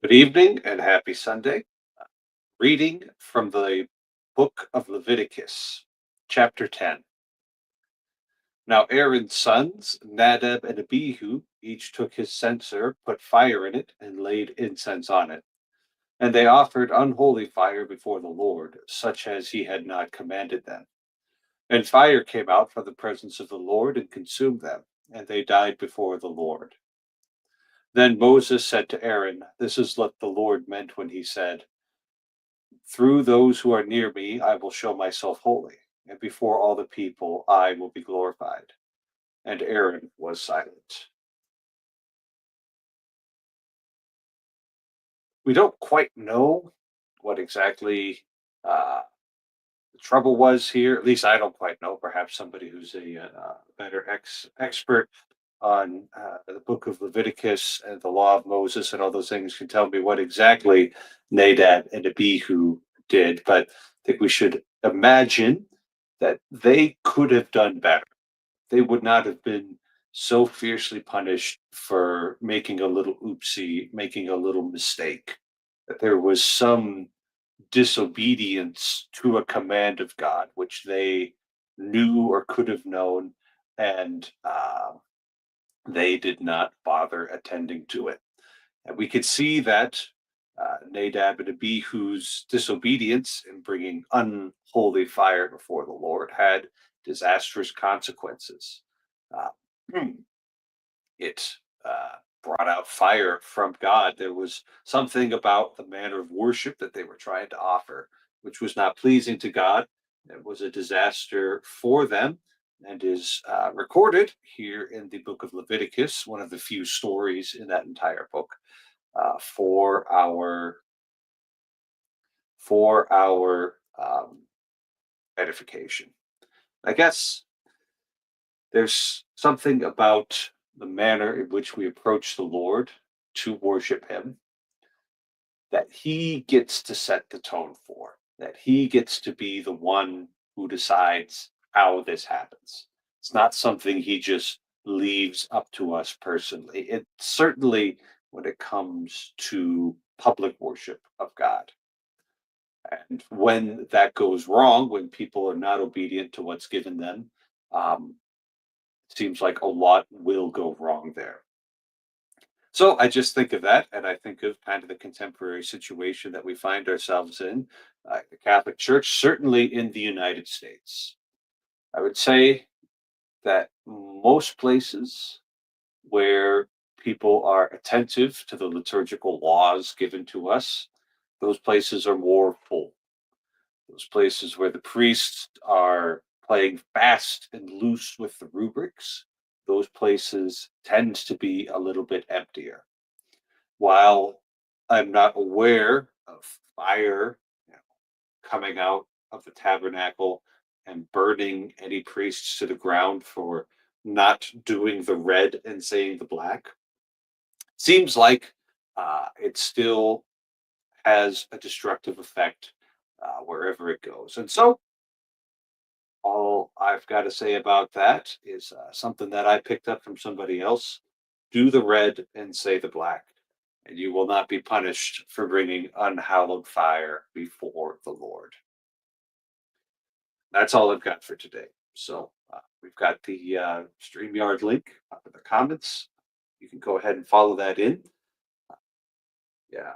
Good evening and happy Sunday. Reading from the book of Leviticus, chapter 10. Now Aaron's sons, Nadab and Abihu, each took his censer, put fire in it, and laid incense on it. And they offered unholy fire before the Lord, such as he had not commanded them. And fire came out from the presence of the Lord and consumed them, and they died before the Lord. Then Moses said to Aaron, "This is what the Lord meant when he said, 'Through those who are near me, I will show myself holy, and before all the people, I will be glorified.'" And Aaron was silent. We don't quite know what exactly the trouble was here. At least I don't quite know. Perhaps somebody who's a better expert on the book of Leviticus and the law of Moses and all those things can tell me what exactly Nadab and Abihu did. But I think we should imagine that they could have done better. They would not have been so fiercely punished for making a little oopsie, making a little mistake. That there was some disobedience to a command of God, which they knew or could have known, and they did not bother attending to it. And we could see that Nadab and Abihu's disobedience in bringing unholy fire before the Lord had disastrous consequences. Uh, it brought out fire from God. There was something about the manner of worship that they were trying to offer, which was not pleasing to God. It was a disaster for them and is recorded here in the book of Leviticus, one of the few stories in that entire book for our edification. I guess there's something about the manner in which we approach the Lord to worship Him that He gets to set the tone for, that He gets to be the one who decides how this happens. It's not something He just leaves up to us personally. It certainly, when it comes to public worship of God. And when that goes wrong, when people are not obedient to what's given them, um, seems like a lot will go wrong there. So I just think of that, and I think of kind of the contemporary situation that we find ourselves in, the Catholic Church, certainly in the United States. I would say that most places where people are attentive to the liturgical laws given to us, those places are more full. Those places where the priests are playing fast and loose with the rubrics, those places tend to be a little bit emptier. While I'm not aware of fire, you know, coming out of the tabernacle and burning any priests to the ground for not doing the red and saying the black, seems like it still has a destructive effect wherever it goes. And so all I've got to say about that is something that I picked up from somebody else. Do the red and say the black, and you will not be punished for bringing unhallowed fire before the Lord. That's all I've got for today. So we've got the StreamYard link up in the comments. You can go ahead and follow that in. Yeah.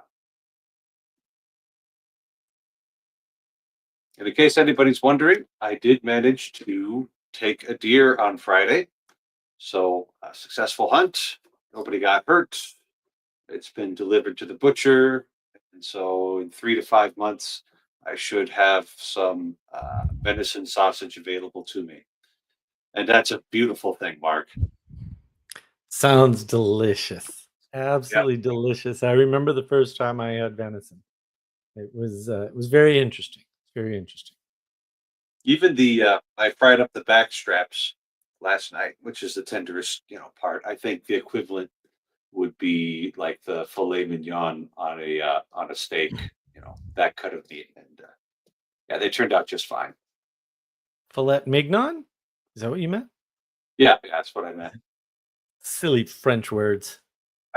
And in case anybody's wondering, I did manage to take a deer on Friday. So a successful hunt. Nobody got hurt. It's been delivered to the butcher. And so in 3 to 5 months, I should have some venison sausage available to me. And that's a beautiful thing, Mark. Sounds delicious. Yep. Absolutely delicious. I remember the first time I had venison. It was very interesting. Very interesting. Even I fried up the back straps last night, which is the tenderest, part. I think the equivalent would be like the filet mignon on a steak, that cut of meat. And yeah, they turned out just fine. Filet mignon? Is that what you meant? Yeah, that's what I meant. Silly French words.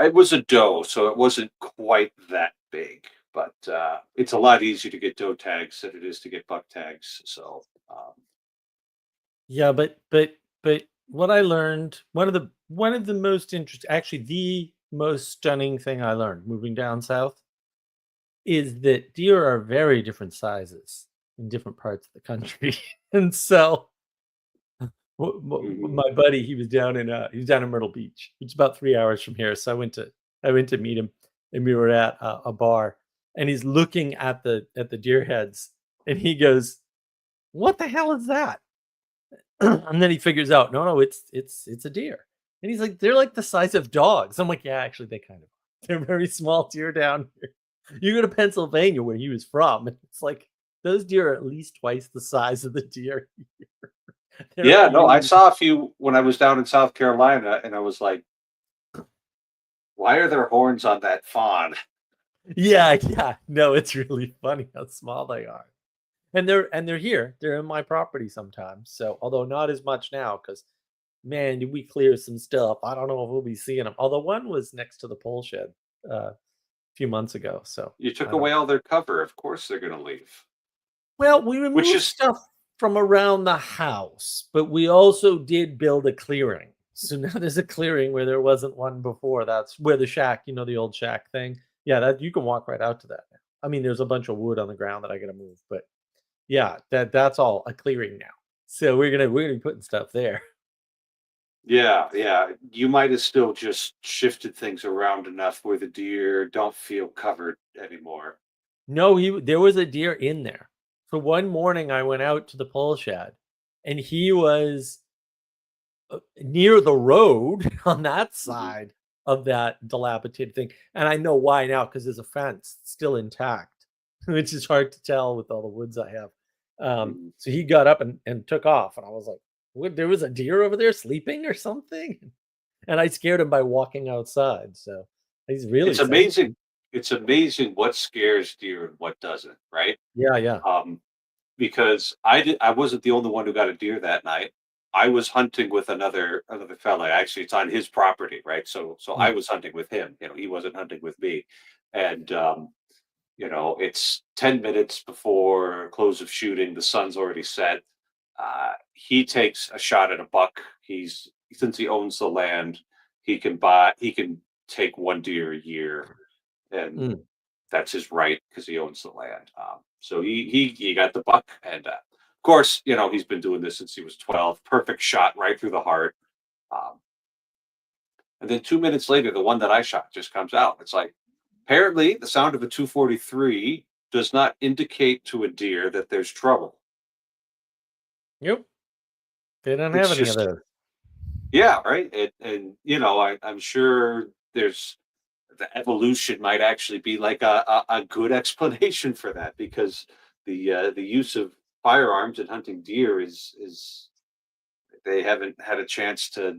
It was a doe, so it wasn't quite that big, but it's a lot easier to get doe tags than it is to get buck tags. So Yeah, but what I learned, one of the most interesting, actually the most stunning thing I learned moving down south is that deer are very different sizes in different parts of the country. And so mhm. my buddy, he was down in Myrtle Beach, which is about 3 hours from here. So I went to meet him, and we were at a bar, and he's looking at the deer heads, and he goes, "What the hell is that?" And then he figures out, no, no, it's a deer. And he's like, they're like the size of dogs. I'm like, yeah, actually, they kind of are. They're very small deer down here. You go to Pennsylvania, where he was from, and it's like those deer are at least twice the size of the deer here. They're Yeah, no, I huge. saw a few when I was down in South Carolina, and I was like, "Why are there horns on that fawn?" Yeah, yeah. No, it's really funny how small they are. And they're here. They're in my property sometimes. So although not as much now, because man, did we clear some stuff. I don't know if we'll be seeing them. Although one was next to the pole shed a few months ago. So You took I don't away know. all their cover. Of course, they're going to leave. Well, we Which removed is, stuff from around the house, but we also did build a clearing. So now there's a clearing where there wasn't one before. That's where the shack, the old shack thing. Yeah, that you can walk right out to that now. I mean, there's a bunch of wood on the ground that I gotta move, but yeah, that's all a clearing now. So we're gonna be putting stuff there. yeah, yeah. You might have still just shifted things around enough where the deer don't feel covered anymore. No, there was a deer in there. So one morning I went out to the pole shed, and he was near the road on that Mhm, side of that dilapidated thing. And I know why now, because there's a fence still intact, which is hard to tell with all the woods I have. mhm. So he got up and took off, and I was like, what, there was a deer over there sleeping or something? And I scared him by walking outside. So he's really It's sensitive. amazing. It's amazing what scares deer and what doesn't, right? Yeah, yeah. Um, because I wasn't the only one who got a deer that night. I was hunting with another fella. Actually, it's on his property, right? So I Mm, was hunting with him. He wasn't hunting with me, and it's 10 minutes before close of shooting. The sun's already set. He takes a shot at a buck. Since he owns the land, he can take one deer a year, and mm. that's his right because he owns the land. So he got the buck, and of course, he's been doing this since he was 12. Perfect shot right through the heart. Um, and then 2 minutes later, the one that I shot just comes out. It's like apparently the sound of a 243 does not indicate to a deer that there's trouble. Yep. They don't have It's any of just those. yeah, right. And I'm sure there's the evolution might actually be like a good explanation for that because the use of firearms and hunting deer is they haven't had a chance to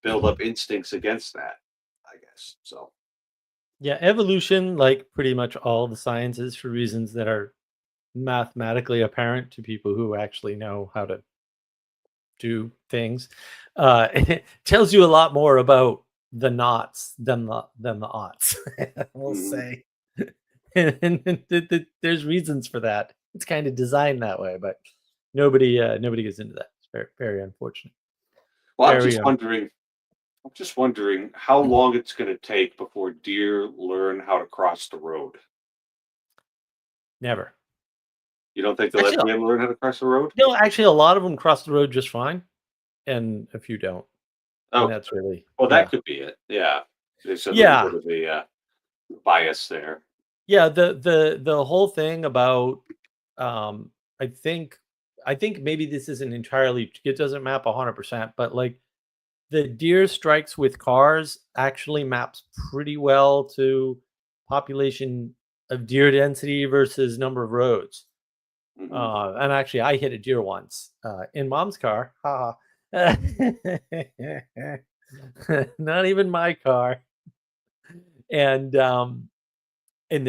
build up instincts against that, I guess. So Yeah, evolution, like pretty much all the sciences, for reasons that are mathematically apparent to people who actually know how to do things, it tells you a lot more about the knots than the aughts. We'll mhm. say, and there's reasons for that. It's kind of designed that way, but nobody gets into that. It's very very unfortunate. Well, Very I'm just wondering how long it's going to take before deer learn how to cross the road. never. You don't think they'll ever Actually, be able to learn how to cross the road? actually, a lot of them cross the road just fine, and a few don't, and Okay. that's really Well, that yeah. could be it. Yeah. There's a little Yeah, bit of a bias there. yeah, the whole thing about, um, I think I think maybe this isn't entirely, it doesn't map 100%, but, like, the deer strikes with cars actually maps pretty well to population of deer density versus number of roads. Hmm. And actually, I hit a deer once, in mom's car, haha. Not even my car, and,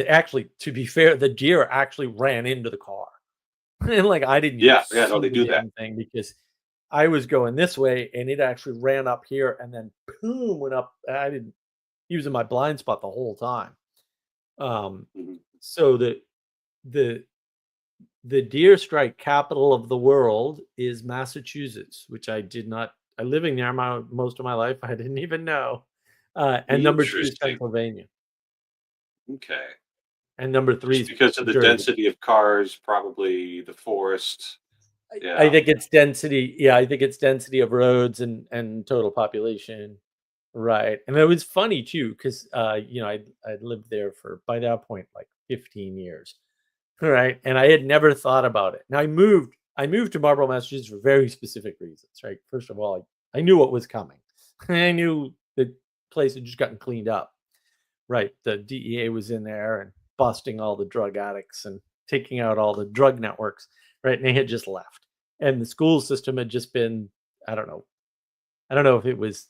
actually, to be fair, the deer actually ran into the car. And, like, I didn't even Yeah. Yeah. No, see they the do that. damn thing because I was going this way, and it actually ran up here and then boom, went up. I didn't. He was in my blind spot the whole time. Um, Mhm. so the the deer strike capital of the world is Massachusetts, which I did not. I living there most of my life. I didn't even know. And number two is Interesting. Pennsylvania, Okay. and number three Just is because of the Jersey. density of cars, probably the forest. I Yeah. think it's density. Yeah, I think it's density of roads and total population. Right. And it was funny too, because I'd lived there for by that point like 15 years. Right. And I had never thought about it. Now I moved to Marlborough, Massachusetts for very specific reasons. Right. First of all, I knew what was coming. I knew the place had just gotten cleaned up. Right. The DEA was in there and busting all the drug addicts and taking out all the drug networks. Right. And they had just left. And the school system had just been, I don't know. I don't know if it was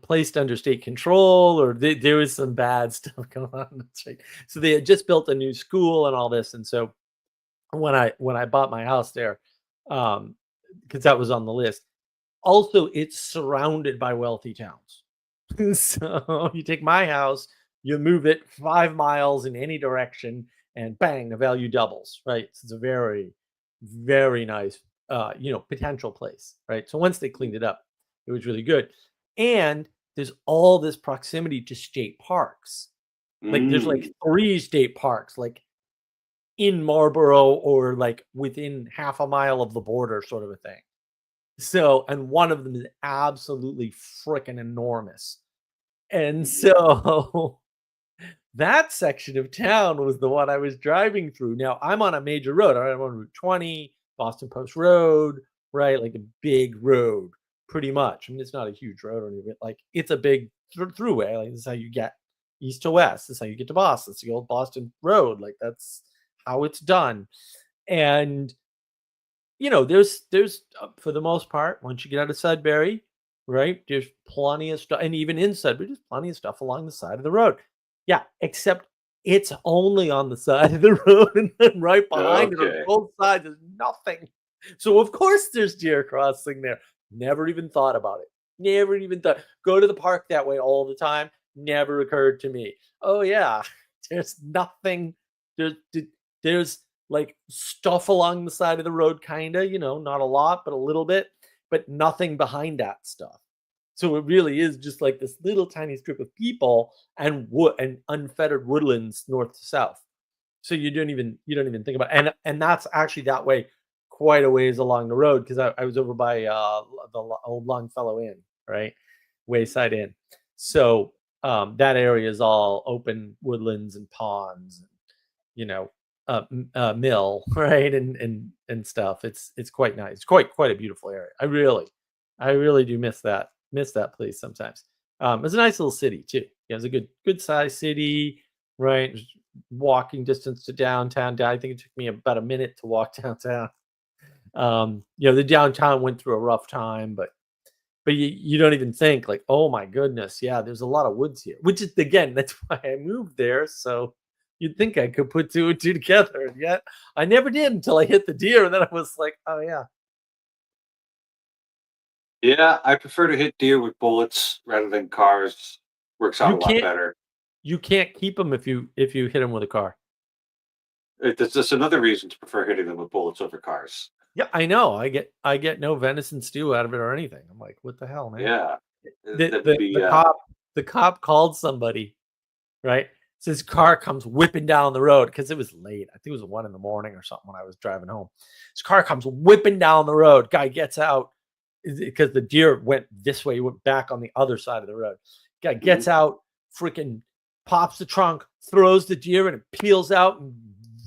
placed under state control or there was some bad stuff going on. That's right. So they had just built a new school and all this. And so when I bought my house there, um, because that was on the list. Also, it's surrounded by wealthy towns. So you take my house, you move it 5 miles in any direction, and bang, the value doubles, right? So it's a very, very nice, potential place, right? So once they cleaned it up, it was really good. And there's all this proximity to state parks. Like there's like Mm. three state parks, like in Marlborough or like within half a mile of the border, sort of a thing. So, and one of them is absolutely freaking enormous. And Mhm. so that section of town was the one I was driving through. Now I'm on a major road. I'm on Route 20, Boston Post Road, right? Like a big road, pretty much. I mean, it's not a huge road or anything. Like it's a big throughway. Like this is how you get east to west. This is how you get to Boston. It's the old Boston Road. Like that's how it's done. And there's for the most part, once you get out of Sudbury, right, there's plenty of stuff, and even in Sudbury, there's plenty of stuff along the side of the road. Yeah, except it's only on the side of the road, and then right behind it on Okay. both sides is nothing. So of course there's deer crossing there. Never even thought about it. Never even thought. Go to the park that way all the time. Never occurred to me. Oh yeah, there's nothing. There's there's like stuff along the side of the road, kinda, not a lot, but a little bit, but nothing behind that stuff. So it really is just like this little tiny strip of people and wood and unfettered woodlands north to south. So you don't even think about it. And that's actually that way quite a ways along the road because I was over by old Longfellow Inn, right? Wayside Inn. So that area is all open woodlands and ponds and you know mill, right? And stuff. It's quite nice. It's quite a beautiful area. I really do miss that place sometimes. It's a nice little city too. Yeah, it's a good sized city, right? Walking distance to downtown. I think it took me about a minute to walk downtown. The downtown went through a rough time, but you don't even think like, oh my goodness, yeah, there's a lot of woods here. Which is again, that's why I moved there. So you'd think I could put two and two together, and yet I never did until I hit the deer, and then I was like, oh yeah, Yeah, I prefer to hit deer with bullets rather than cars. Works out you a lot can't better. you can't keep them if you hit them with a car. That's just another reason to prefer hitting them with bullets over cars. Yeah, I know. I get no venison stew out of it or anything. I'm like, what the hell, man? Yeah, The that would the be. the cop the cop called somebody, right? So his car comes whipping down the road because it was late. I think it was 1 in the morning or something when I was driving home. His car comes whipping down the road. Guy gets out because the deer went this way. He went back on the other side of the road. Guy Mhm. gets out, freaking pops the trunk, throws the deer, and it peels out and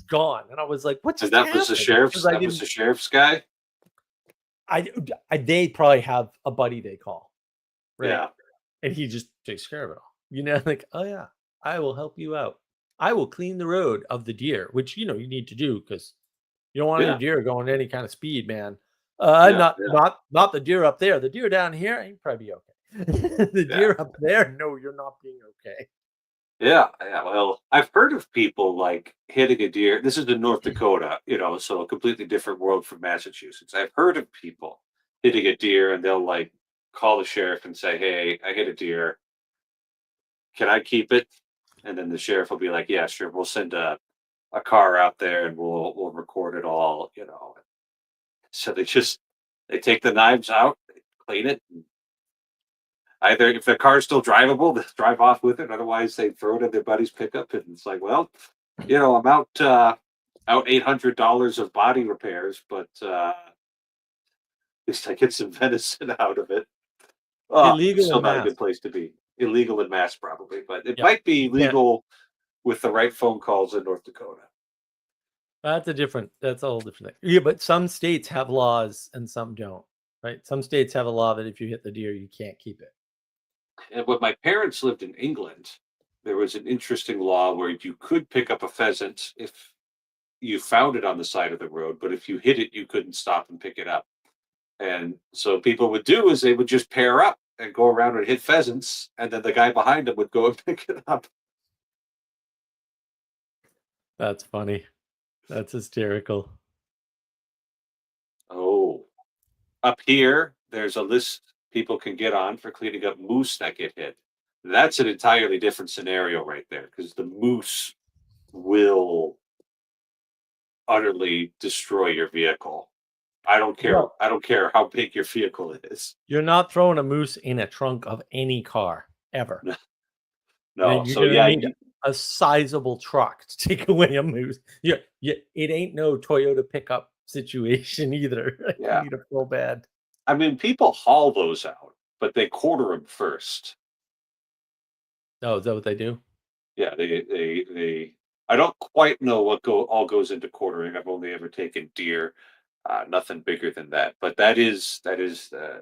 gone. And I was like, "What And just that was the happened?" Because sheriff's. I That was didn't. the sheriff's guy. They probably have a buddy they call, right? Yeah, And he just takes care of it all. Like, "Oh, yeah, I will help you out. I will clean the road of the deer," which, you need to do because you don't want any yeah, deer going any kind of speed, man. yeah, Not yeah, not the deer up there. The deer down here, you probably be okay. The yeah. deer up there, no, you're not being okay. Yeah, yeah. Well, I've heard of people like hitting a deer. This is in North Dakota, so a completely different world from Massachusetts. I've heard of people hitting a deer and they'll like call the sheriff and say, "Hey, I hit a deer. can I keep it? And then the sheriff will be like, yeah, sure. We'll send a car out there and we'll record it all, you know. So they take the knives out, they clean it. Either if the car's still drivable, they drive off with it. Otherwise, they throw it in their buddy's pickup, and it's like, well, you know, I'm out $800 of body repairs, but at least I get some venison out of it. Oh, Illegal still in not a mass. good place to be. Illegal in mass, probably, but it Yep. might be You can't. legal with the right phone calls in North Dakota. That's a whole different thing. Yeah, but some states have laws and some don't, right? Some states have a law that if you hit the deer, you can't keep it. And when my parents lived in England, there was an interesting law where you could pick up a pheasant if you found it on the side of the road, but if you hit it, you couldn't stop and pick it up. And so people would do is they would just pair up and go around and hit pheasants, and then the guy behind them would go and pick it up. That's funny. That's hysterical. Oh, up here, there's a list people can get on for cleaning up moose that get hit. That's an entirely different scenario right there because the moose will utterly destroy your vehicle. I don't care. Well, I don't care how big your vehicle is. you're not throwing a moose in a trunk of any car ever. No. You're So gonna yeah, need a sizable truck to take away a moose. Yeah, it ain't no Toyota pickup situation either. You yeah. need a full bed. I mean, people haul those out, but they quarter them first. Oh, is that what they do? Yeah, they. I don't quite know what all goes into quartering. I've only ever taken deer, nothing bigger than that. But that is the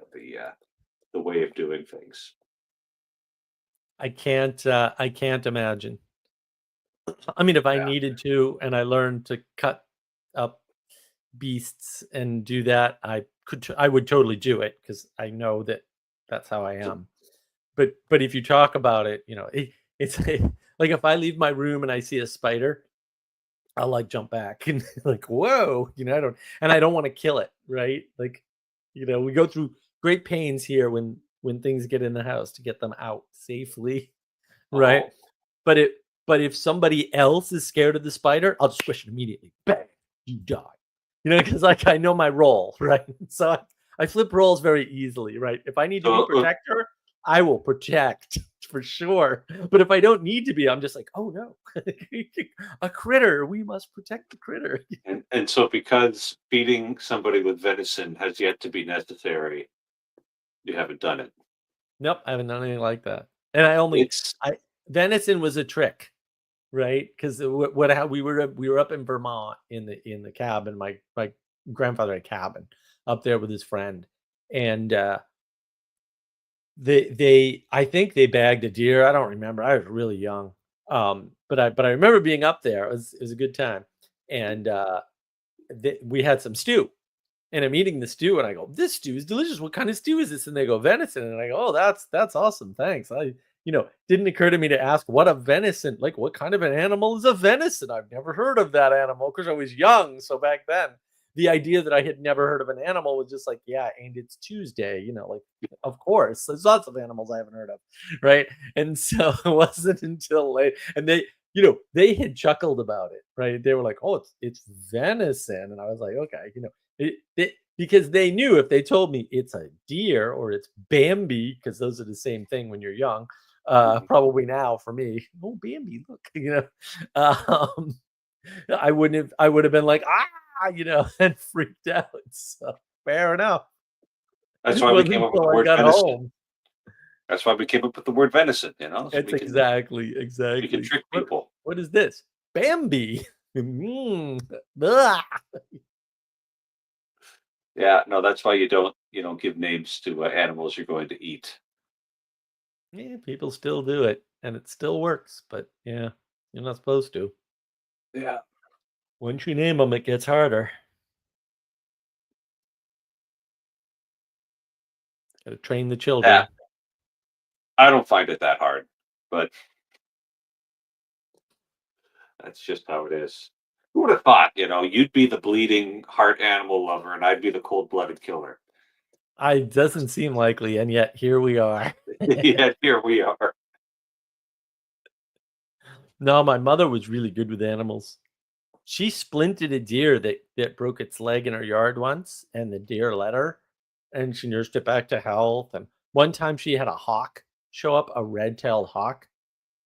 way of doing things. I can't imagine. I mean, if I Yeah. needed to and I learned to cut up beasts and do that, I would totally do it because I know that that's how I am. But if you talk about it, it's like if I leave my room and I see a spider, I'll like jump back and like, whoa, I don't want to kill it, right? Like, we go through great pains here when things get in the house to get them out safely, right? Oh, But it but if somebody else is scared of the spider, I'll just squish it immediately. Bang, you die. Because like I know my role, right? So I flip roles very easily, right? If I need to be so protector, I will protect for sure. But if I don't need to be, I'm just like, oh no, a critter. We must protect the critter. and so because feeding somebody with venison has yet to be necessary, you haven't done it. Nope, I haven't done anything like that. And It's I venison was a trick, right? Because we were up in Vermont in the cabin. My grandfather had a cabin up there with his friend, and they I think they bagged a deer. I don't remember. I was really young, but I remember being up there. It was a good time, and we had some stew, and I'm eating the stew, and I go, "This stew is delicious. What kind of stew is this?" And they go, "Venison." And I go, "Oh, that's awesome. Thanks." Didn't occur to me to ask what a venison, like what kind of an animal is a venison? I've never heard of that animal because I was young. So back then, the idea that I had never heard of an animal was just like, yeah, and it's Tuesday, like of course, there's lots of animals I haven't heard of, right? And so it wasn't until late, and they had chuckled about it, right? They were like, "Oh, it's venison," and I was like, "Okay, because they knew if they told me it's a deer or it's Bambi, because those are the same thing when you're young, Mhm. probably now for me, oh Bambi, look, um, I would have been like, and freaked out. So fair enough. That's It why we wasn't came up with the until I word got venison. home. That's why we came up with the word venison. So It's exactly, we can exactly. trick people. What is this? Bambi. Mm, blah. Yeah, no, that's why you don't give names to animals you're going to eat. Yeah, people still do it, and it still works. But yeah, you're not supposed to. Yeah, Once you name them, it gets harder. Got to train the yeah. children. I don't find it that hard, but that's just how it is. Who would have thought? You'd be the bleeding heart animal lover, and I'd be the cold-blooded killer. I doesn't seem likely, and yet here we are. Yet here we are. No, my mother was really good with animals. She splinted a deer that broke its leg in her yard once, and the deer let her, and she nursed it back to health. And one time she had a hawk show up, a red-tailed hawk,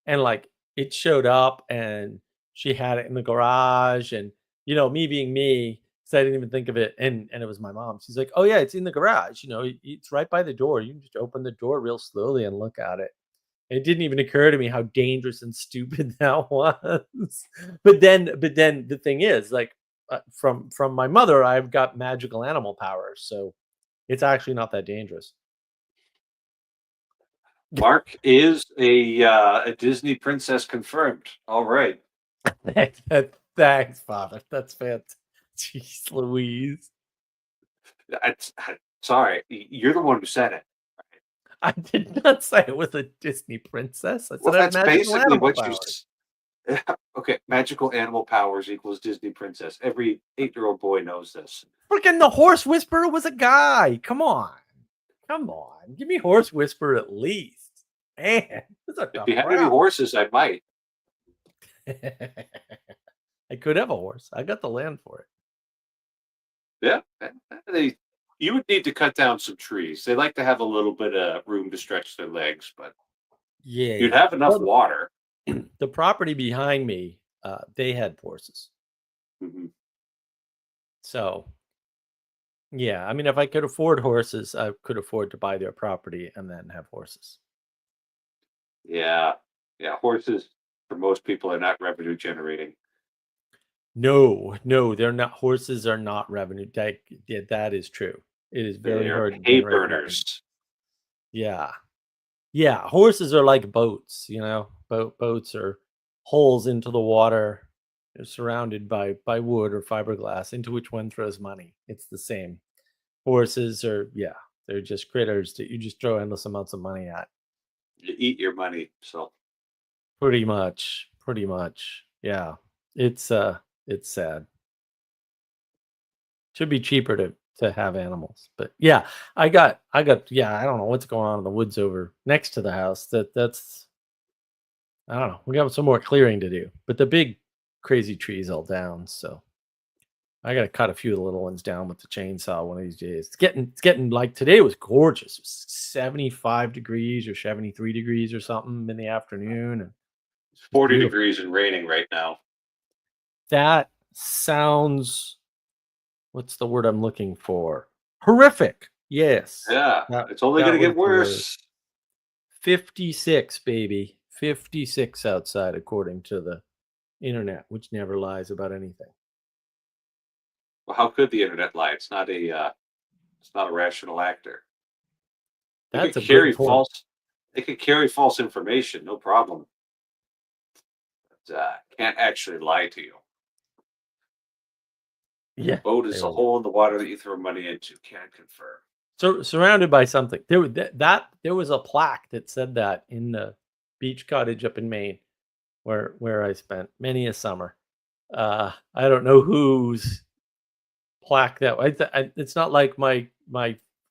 and like it showed up, and she had it in the garage, and me being me, so I didn't even think of it, and it was my mom. She's like, "Oh yeah, it's in the garage. It's right by the door. You can just open the door real slowly and look at it." It didn't even occur to me how dangerous and stupid that was. But then the thing is, like, from my mother, I've got magical animal powers, so it's actually not that dangerous. Mark is a Disney princess confirmed. All right. Thanks, Father. That's fantastic. Jeez Louise. Sorry, you're the one who said it. I did not say it was a Disney princess. I Well, said I had that's magical basically animal what you. powers. Okay, magical animal powers equals Disney princess. Every 8-year-old boy knows this. Freaking the horse whisperer was a guy. Come on. Come on. Give me horse whisperer at least. Man, that's a If tough you had any crowd. horses, I might. I could have a horse. I got the land for it. Yeah, they. You would need to cut down some trees. They like to have a little bit of room to stretch their legs, but you'd Yeah. have enough Well, water. the property behind me, they had horses. Mhm. So, yeah, I mean, if I could afford horses, I could afford to buy their property and then have horses. Yeah, yeah. Horses for most people are not revenue generating. No, no, they're not. Horses are not revenue. Yeah, that is true. It is They very are hard to hay generate revenue. burners. Yeah. Yeah, horses are like boats. Boats are holes into the water. They're surrounded by wood or fiberglass into which one throws money. It's the same. Horses are, yeah, they're just critters that you just throw endless amounts of money at. You eat your money. So Pretty much. Pretty much. Yeah. It's sad. Should be cheaper to have animals. But yeah, I got yeah, I don't know what's going on in the woods over next to the house. That's I don't know. We got some more clearing to do, but the big crazy trees all down. So I got to cut a few of the little ones down with the chainsaw one of these days. It's getting like today was gorgeous. It was 75 degrees or 73 degrees or something in the afternoon, and it's it's 40 beautiful. degrees and raining right now. That sounds, what's the word I'm looking for? Horrific. Yes, Yeah, that it's only going that to was get the word. worse. 56, baby. 56 outside, according to the internet, which never lies about anything. Well, how could the internet lie? It's not a rational actor. They could That's a good carry point. false. They could carry false information, no problem. But, can't actually lie to you. Yeah, Boat they is a will. hole in the water that you throw money into. Can't confirm. So surrounded by something. There was a plaque that said that in the beach cottage up in Maine, where I spent many a summer. I don't know whose plaque that. It's not like my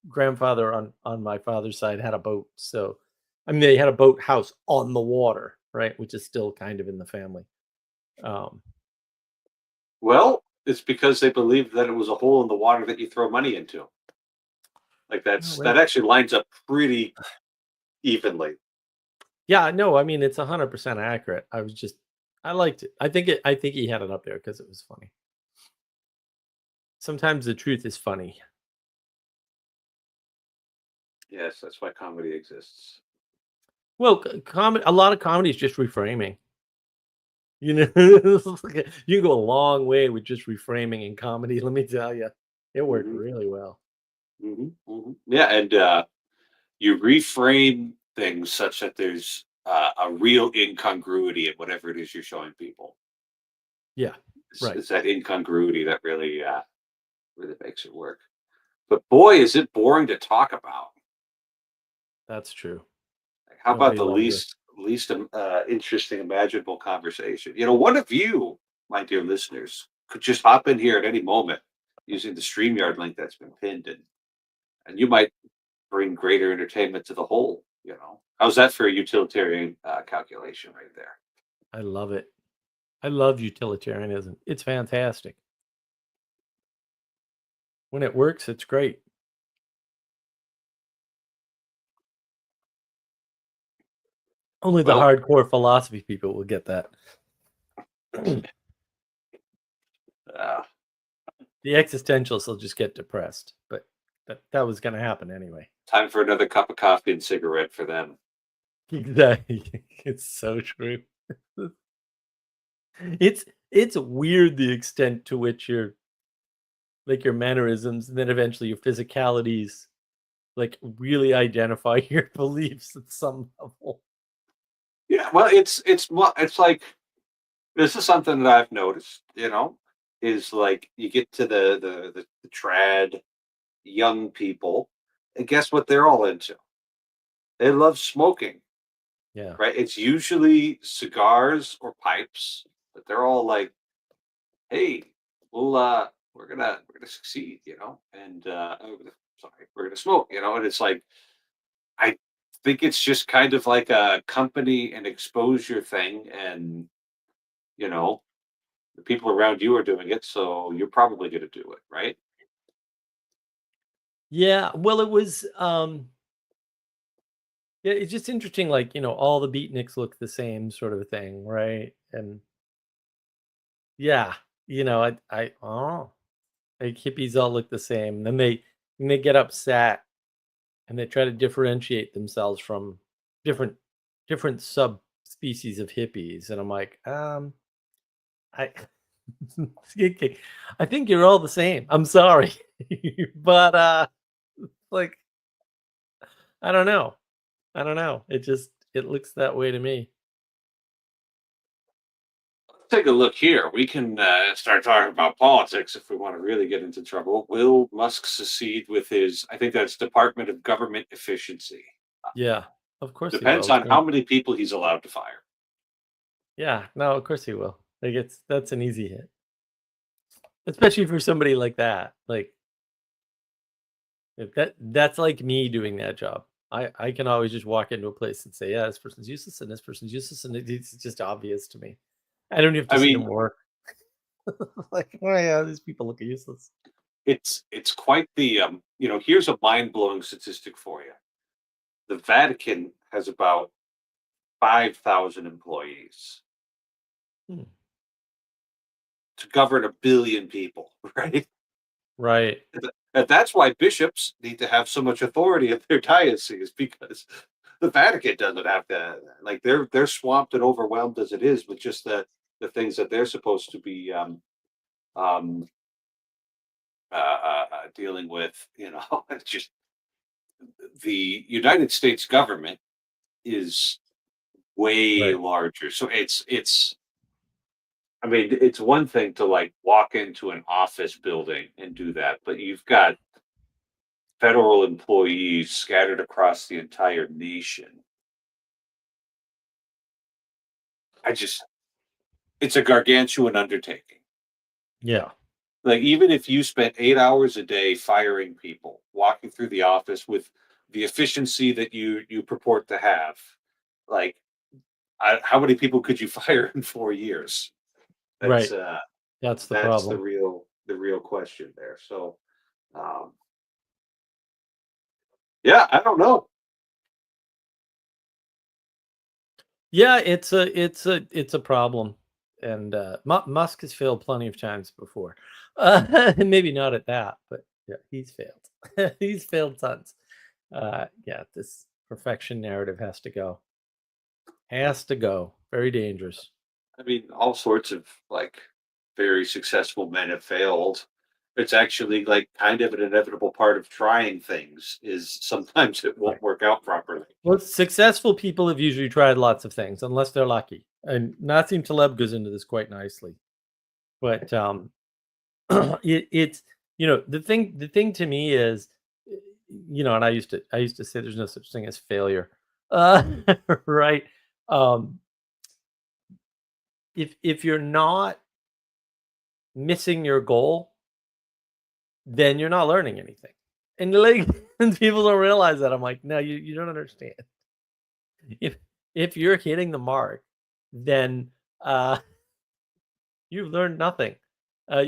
grandfather on my father's side had a boat. So, I mean, they had a boat house on the water, right, which is still kind of in the family. Um, Well, it's because they believed that it was a hole in the water that you throw money into. Like oh, that well, actually lines up pretty evenly. yeah, no, I mean it's 100% accurate. I liked it. I think he had it up there because it was funny. Sometimes the truth is funny. Yes, that's why comedy exists. Well, a lot of comedy is just reframing. You know, you can go a long way with just reframing in comedy. Let me tell you, it worked Hmm. really well. Yeah, and you reframe things such that there's a real incongruity in whatever it is you're showing people. Yeah, right. It's that incongruity that really makes it work. But boy, is it boring to talk about. That's true. Like, how about Nobody the loves it. least interesting imaginable conversation? One of you, my dear listeners, could just hop in here at any moment using the StreamYard link that's been pinned, and you might bring greater entertainment to the whole. How's that for a utilitarian calculation right there? I love it. I love utilitarianism. It's fantastic. When it works, it's great. Only the Well, hardcore philosophy people will get that. uh, The existentialists will just get depressed, but that was going to happen anyway. time for another cup of coffee and cigarette for them. Exactly. It's so true. It's weird the extent to which your mannerisms and then eventually your physicalities like really identify your beliefs at some level. Yeah, well, it's like this is something that I've noticed. Is like you get to the trad young people, and guess what they're all into? They love smoking, Yeah. right? It's usually cigars or pipes, but they're all like, "Hey, we're gonna succeed," and sorry, we're gonna smoke, and it's like I think it's just kind of like a company and exposure thing, and you know the people around you are doing it, so you're probably going to do it, right? Yeah, well it was yeah, it's just interesting like, all the beatniks look the same sort of thing, right? And yeah, oh, like hippies all look the same. Then they get upset and they try to differentiate themselves from different different subspecies of hippies, and I'm like, I okay, I think you're all the same. I'm sorry. But like I don't know. I don't know. It looks that way to me. Take a look here. We can start talking about politics if we want to really get into trouble. Will Musk succeed with his, I think that's Department of Government Efficiency? Yeah. Of course he Depends will. It's on how gonna many people he's allowed to fire. Yeah, no, of course he will. Like that's an easy hit. Especially for somebody like that. Like if that's like me doing that job. I can always just walk into a place and say, yeah, this person's useless and this person's useless, and it's just obvious to me. I don't have to I see mean, them work. Like, oh yeah, these people look useless. it's quite the here's a mind-blowing statistic for you. The Vatican has about 5,000 employees Hmm. to govern a billion people, right? Right. And that's why bishops need to have so much authority in their diocese, because the Vatican doesn't have to, like, they're swamped and overwhelmed as it is with just the things that they're supposed to be um, dealing with. It's just the United States government is way Right. larger. So it's I mean, it's one thing to like walk into an office building and do that, but you've got federal employees scattered across the entire nation. I just It's a gargantuan undertaking. Yeah. Like, even if you spent 8 hours a day firing people, walking through the office with the efficiency that you purport to have, like, how many people could you fire in 4 years? That's Right. That's the that's problem. the real question there. So, um, yeah, I don't know. Yeah, it's a problem, and Musk has failed plenty of times before. Maybe not at that, but yeah, he's failed. He's failed tons. Yeah, this perfection narrative has to go. Has to go. Very dangerous. I mean, all sorts of like very successful men have failed. It's actually like kind of an inevitable part of trying things is sometimes it Right. won't work out properly. Well, successful people have usually tried lots of things, unless they're lucky. And Nassim Taleb goes into this quite nicely. But it's the thing to me is and I used to say there's no such thing as failure, uh right. um if you're not missing your goal, then you're not learning anything, and like and people don't realize that. I'm like, no, you don't understand. if if you're hitting the mark, then uh, you've learned nothing. I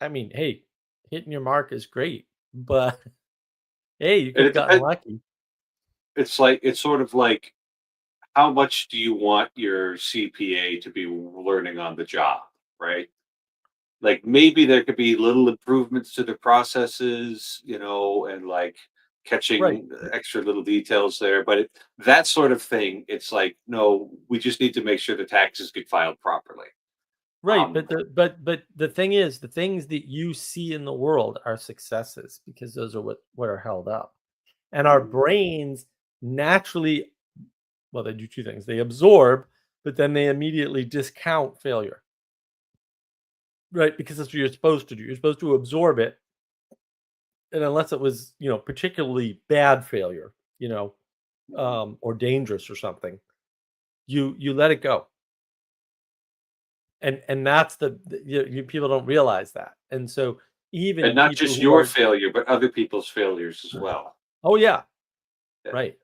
mean, hey, hitting your mark is great, but hey, you could And have it gotten depends. lucky. It's sort of like, how much do you want your CPA to be learning on the job, right? Like, maybe there could be little improvements to the processes, and like Right. catching extra little details there. But that sort of thing, it's like, no, we just need to make sure the taxes get filed properly. Right, Um, but the thing is, the things that you see in the world are successes because those are what are held up. And our mm, brains naturally, well, they do two things. They absorb, but then they immediately discount failure. Right? Because that's what you're supposed to do. You're supposed to absorb it. And unless it was, particularly bad failure, mm. or dangerous or something, you let it go. And that's people don't realize that. And so And even not people just who your are failure, but other people's failures as well. oh yeah, Yeah. right.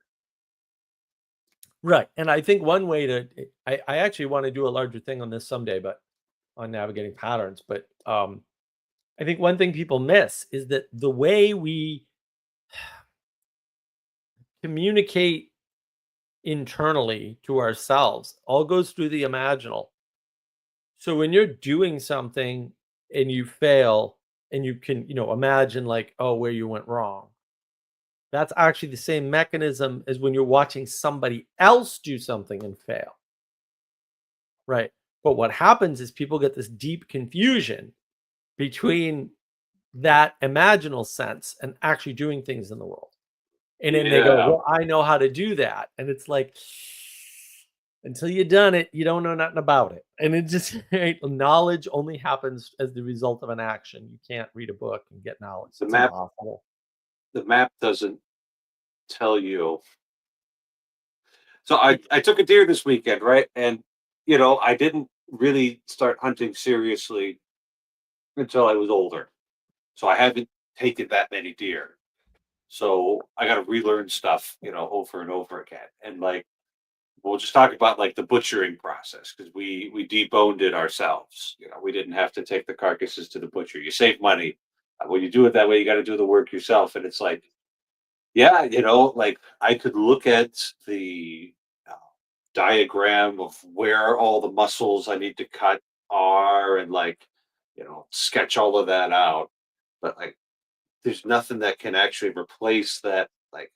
Right. And I think one way to I actually want to do a larger thing on this someday, but on navigating patterns. But I think one thing people miss is that the way we communicate internally to ourselves all goes through the imaginal. So when you're doing something and you fail and you can, imagine like, oh, where you went wrong. That's actually the same mechanism as when you're watching somebody else do something and fail. Right. But what happens is people get this deep confusion between that imaginal sense and actually doing things in the world. And then they go, Yeah. well, I know how to do that. And it's like, until you've done it, you don't know nothing about it. And it just, right, knowledge only happens as the result of an action. You can't read a book and get knowledge. The It's map, impossible. the map doesn't tell you. So I took a deer this weekend, right? And I didn't really start hunting seriously until I was older. So I haven't taken that many deer. So I got to relearn stuff, over and over again. And like, we'll just talk about like the butchering process, because we deboned it ourselves. We didn't have to take the carcasses to the butcher. You save money when you do it that way. You got to do the work yourself, and it's like, yeah, like I could look at the uh, diagram of where all the muscles I need to cut are, and like, sketch all of that out. But like, there's nothing that can actually replace that, like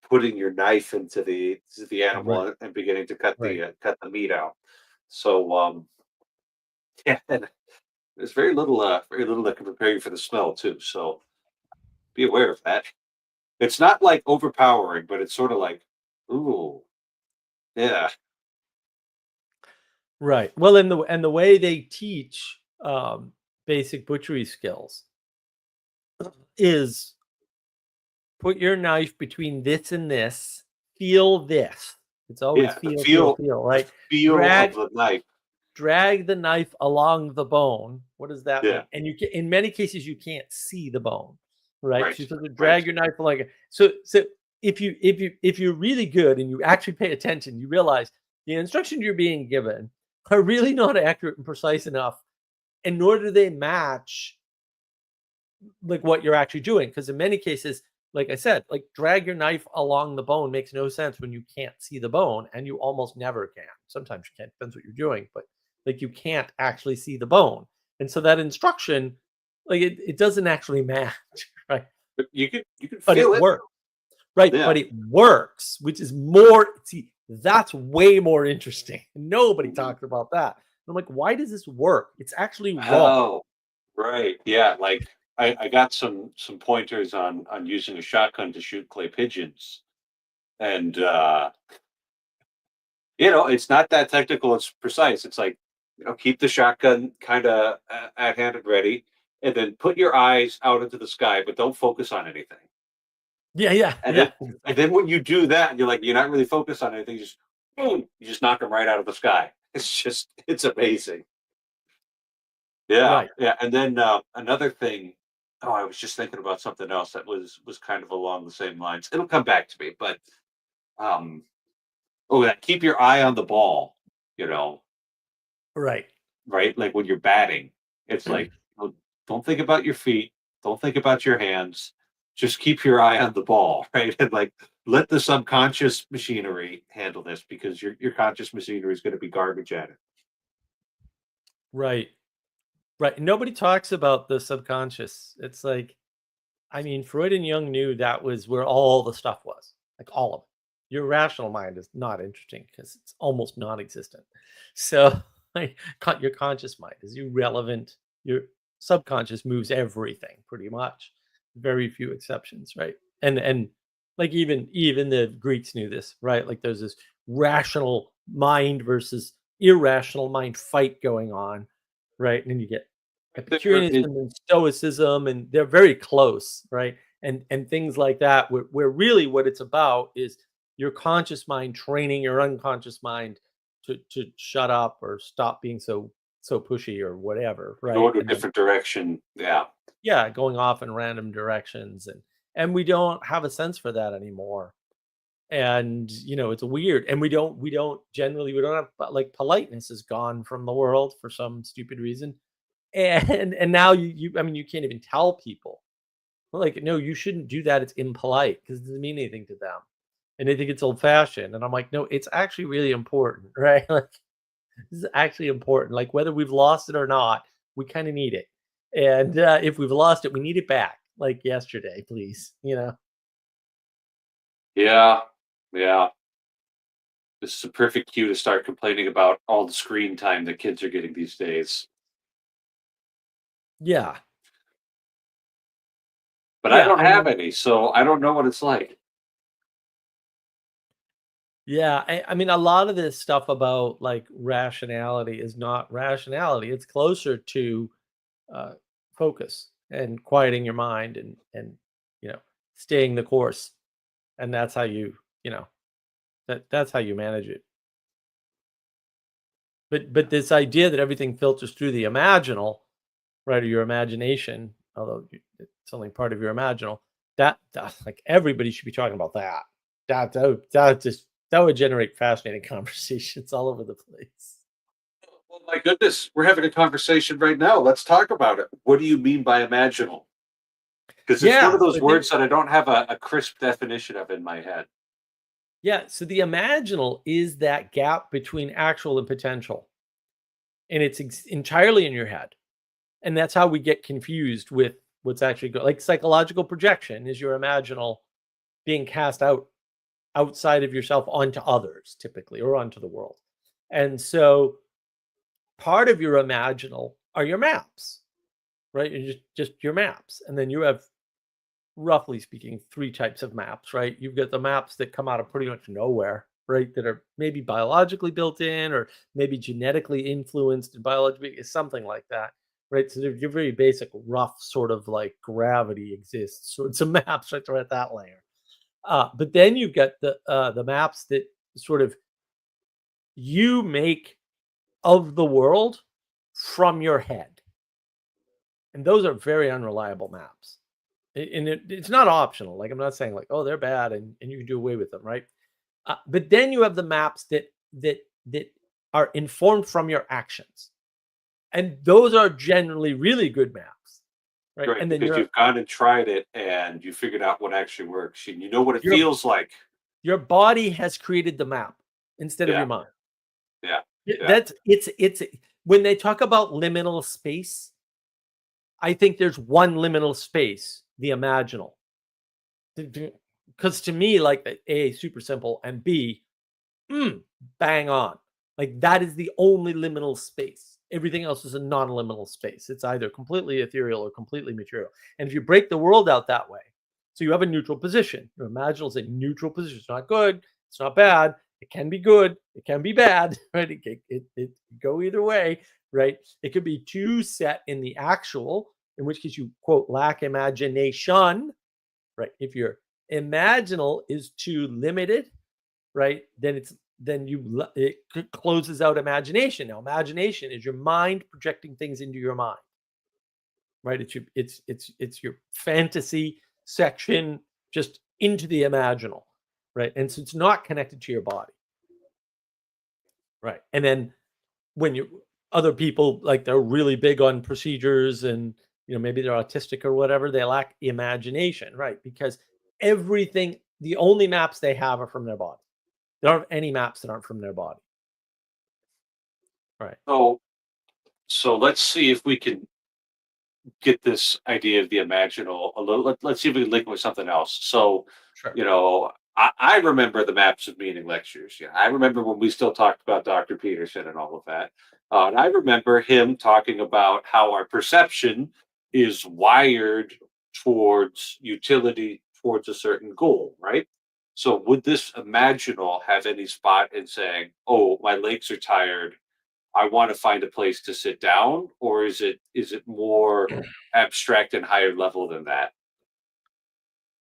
putting your knife into the Right. animal and beginning to Right. cut the meat out. So yeah, and there's very little that can prepare you for the smell too. So be aware of that. It's not like overpowering, but it's sort of like, ooh, yeah, Right. Well, and the way they teach basic butchery skills is put your knife between this and this, feel this. It's always yeah. feel, feel, feel, The right? feel of Drag the knife. drag the knife along the bone. What does that Yeah, mean? And in many cases you can't see the bone, right? So right, you're supposed to right. drag your knife along it. So if you're really good and you actually pay attention, you realize the instructions you're being given are really not accurate and precise enough, and nor do they match like what you're actually doing. Because in many cases, like I said, like drag your knife along the bone makes no sense when you can't see the bone, and you almost never can. Sometimes you can, depends what you're doing, but like you can't actually see the bone. And so that instruction, like it doesn't actually match, right? But you can But feel it it. works. Right. Yeah. But it works, which is more, see, that's way more interesting. Nobody Mhm. talks about that. I'm like, why does this work? It's actually wrong. Oh, right. Yeah, like I got some pointers on using a shotgun to shoot clay pigeons. And it's not that technical, it's precise. It's like, keep the shotgun kind of at hand and ready, and then put your eyes out into the sky, but don't focus on anything. Yeah, yeah, And then yeah. and then when you do that, you're not really focused on anything, you just boom, you just knock them right out of the sky. It's amazing. Yeah, Right. yeah, and then, another thing. Oh, I was just thinking about something else that was kind of along the same lines. It'll come back to me, but, um, oh, yeah, keep your eye on the ball, you know? Right. right? Like when you're batting, it's like, oh, don't think about your feet, don't think about your hands, just keep your eye on the ball, right? And like let the subconscious machinery handle this because your conscious machinery is going to be garbage at it. Right. Right. Nobody talks about the subconscious. It's like, I mean, Freud and Jung knew that was where all the stuff was, like all of it. Your rational mind is not interesting because it's almost non-existent. So, like, your conscious mind is irrelevant. Your subconscious moves everything pretty much. Very few exceptions, right? And like even the Greeks knew this, right? Like there's this rational mind versus irrational mind fight going on, right? And then you get There is Epicureanism and Stoicism, and they're very close, right? And things like that, where really what it's about is your conscious mind training your unconscious mind to shut up or stop being so pushy or whatever, go right? to a And then different direction. Yeah. yeah, going off in random directions, and we don't have a sense for that anymore. And it's weird, and we don't generally we don't have like politeness is gone from the world for some stupid reason. And now you I mean, you can't even tell people, well, like, "No, you shouldn't do that, it's impolite because it doesn't mean anything to them." And they think it's old-fashioned, and I'm like, "No, it's actually really important," right? Like, this is actually important, like, whether we've lost it or not, we kinda need it. And, if we've lost it, we need it back, like yesterday, please, you know? Yeah. Yeah. This is a perfect cue to start complaining about all the screen time that kids are getting these days. Yeah. But I Yeah, don't I have mean any, so I don't know what it's like. yeah, I mean, a lot of this stuff about, like, rationality is not rationality, it's closer to uh, focus and quieting your mind and you know staying the course, and that's how you know that's how you manage it. But this idea that everything filters through the imaginal, right, or your imagination, although it's only part of your imaginal, that like everybody should be talking about that. That would generate fascinating conversations all over the place. Well, my goodness, we're having a conversation right now. Let's talk about it. What do you mean by imaginal? Because it's one Yeah, of those so think words that I don't have a crisp definition of in my head. yeah, so the imaginal is that gap between actual and potential, and it's entirely in your head. And that's how we get confused with what's actually like psychological projection is your imaginal being cast outside of yourself onto others typically, or onto the world. And so part of your imaginal are your maps, right? And just your maps. And then you have, roughly speaking, three types of maps, right? You've got the maps that come out of pretty much nowhere, right? That are maybe biologically built in or maybe genetically influenced and biologically, something like that, right? So they're your very basic, rough sort of like gravity exists sorts of maps, right? They're at that layer. But then you've got the maps that sort of you make of the world from your head, and those are very unreliable maps. And it's not optional. Like I'm not saying like, oh, they're bad and you can do away with them, right? But then you have the maps that are informed from your actions, and those are generally really good maps, right? Right, And then because you've gone and tried it and you figured out what actually works and you know what it your feels like. your body has created the map instead of Yeah, your mind. yeah, yeah. That's it's when they talk about liminal space, I think there's one liminal space, the imaginal. Because to me, like A, super simple, and B, bang on. Like that is the only liminal space. Everything else is a non-liminal space. It's either completely ethereal or completely material. And if you break the world out that way, so you have a neutral position. Your imaginal is a neutral position. It's not good. It's not bad. It can be good. It can be bad. Right? It go either way. Right? It could be too set in the actual, in which case you quote lack imagination. Right? If your imaginal is too limited, right? It closes out imagination. Now, imagination is your mind projecting things into your mind, right? It's your fantasy section just into the imaginal, right? And so it's not connected to your body, right? And then when you other people, like, they're really big on procedures and, maybe they're autistic or whatever, they lack imagination, right? Because the only maps they have are from their body. They don't have any maps that aren't from their body. Right. So let's see if we can get this idea of the imaginal a little. Let's see if we can link it with something else. So, Sure. I remember the maps of meaning lectures. Yeah, I remember when we still talked about Dr. Peterson and all of that. And I remember him talking about how our perception is wired towards utility, towards a certain goal, right? So, would this imaginal have any spot in saying, "Oh, my legs are tired. I want to find a place to sit down," or is it more abstract and higher level than that?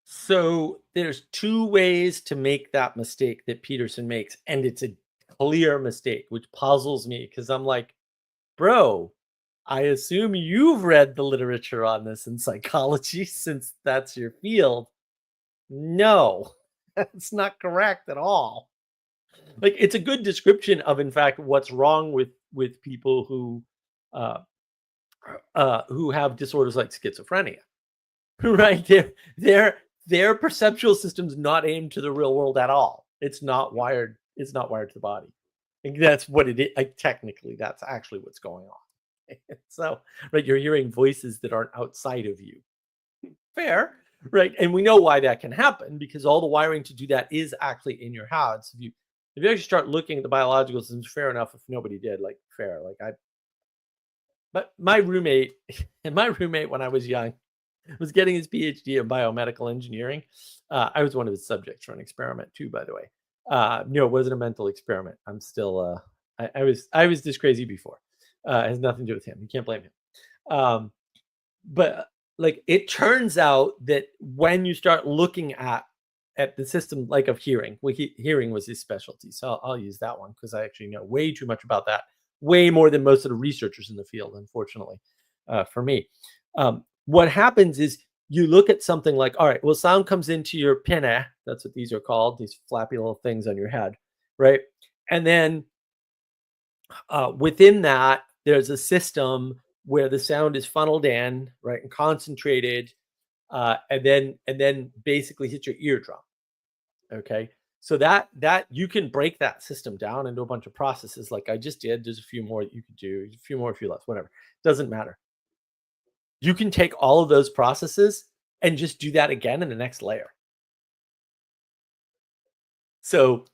So there's two ways to make that mistake that Peterson makes, and it's a clear mistake, which puzzles me because I'm like, bro, I assume you've read the literature on this in psychology since that's your field. No, that's not correct at all. Like, it's a good description of, in fact, what's wrong with people uh, who have disorders like schizophrenia. Right? Their perceptual system's not aimed to the real world at all. It's not wired to the body. And that's what it is. Like, technically, that's actually what's going on. So, right, you're hearing voices that aren't outside of you. Fair, right? And we know why that can happen because all the wiring to do that is actually in your head. So if you actually start looking at the biological systems, fair enough. If nobody did, like, fair. But my roommate and my roommate when I was young was getting his PhD in biomedical engineering. I was one of his subjects for an experiment too, by the way. No, it wasn't a mental experiment. I'm still, I was this crazy before. It has nothing to do with him. You can't blame him. But like, it turns out that when you start looking at the system, like, of hearing, well, hearing was his specialty, so I'll use that one because I actually know way too much about that, way more than most of the researchers in the field, unfortunately, for me. What happens is you look at something like, all right, well, sound comes into your pinna. That's what these are called, these flappy little things on your head, right? And then within that, there's a system where the sound is funneled in, right, and concentrated, and then basically hit your eardrum. Okay, so that you can break that system down into a bunch of processes, like I just did. There's a few more you could do, a few more, a few less, whatever. Doesn't matter. You can take all of those processes and just do that again in the next layer. So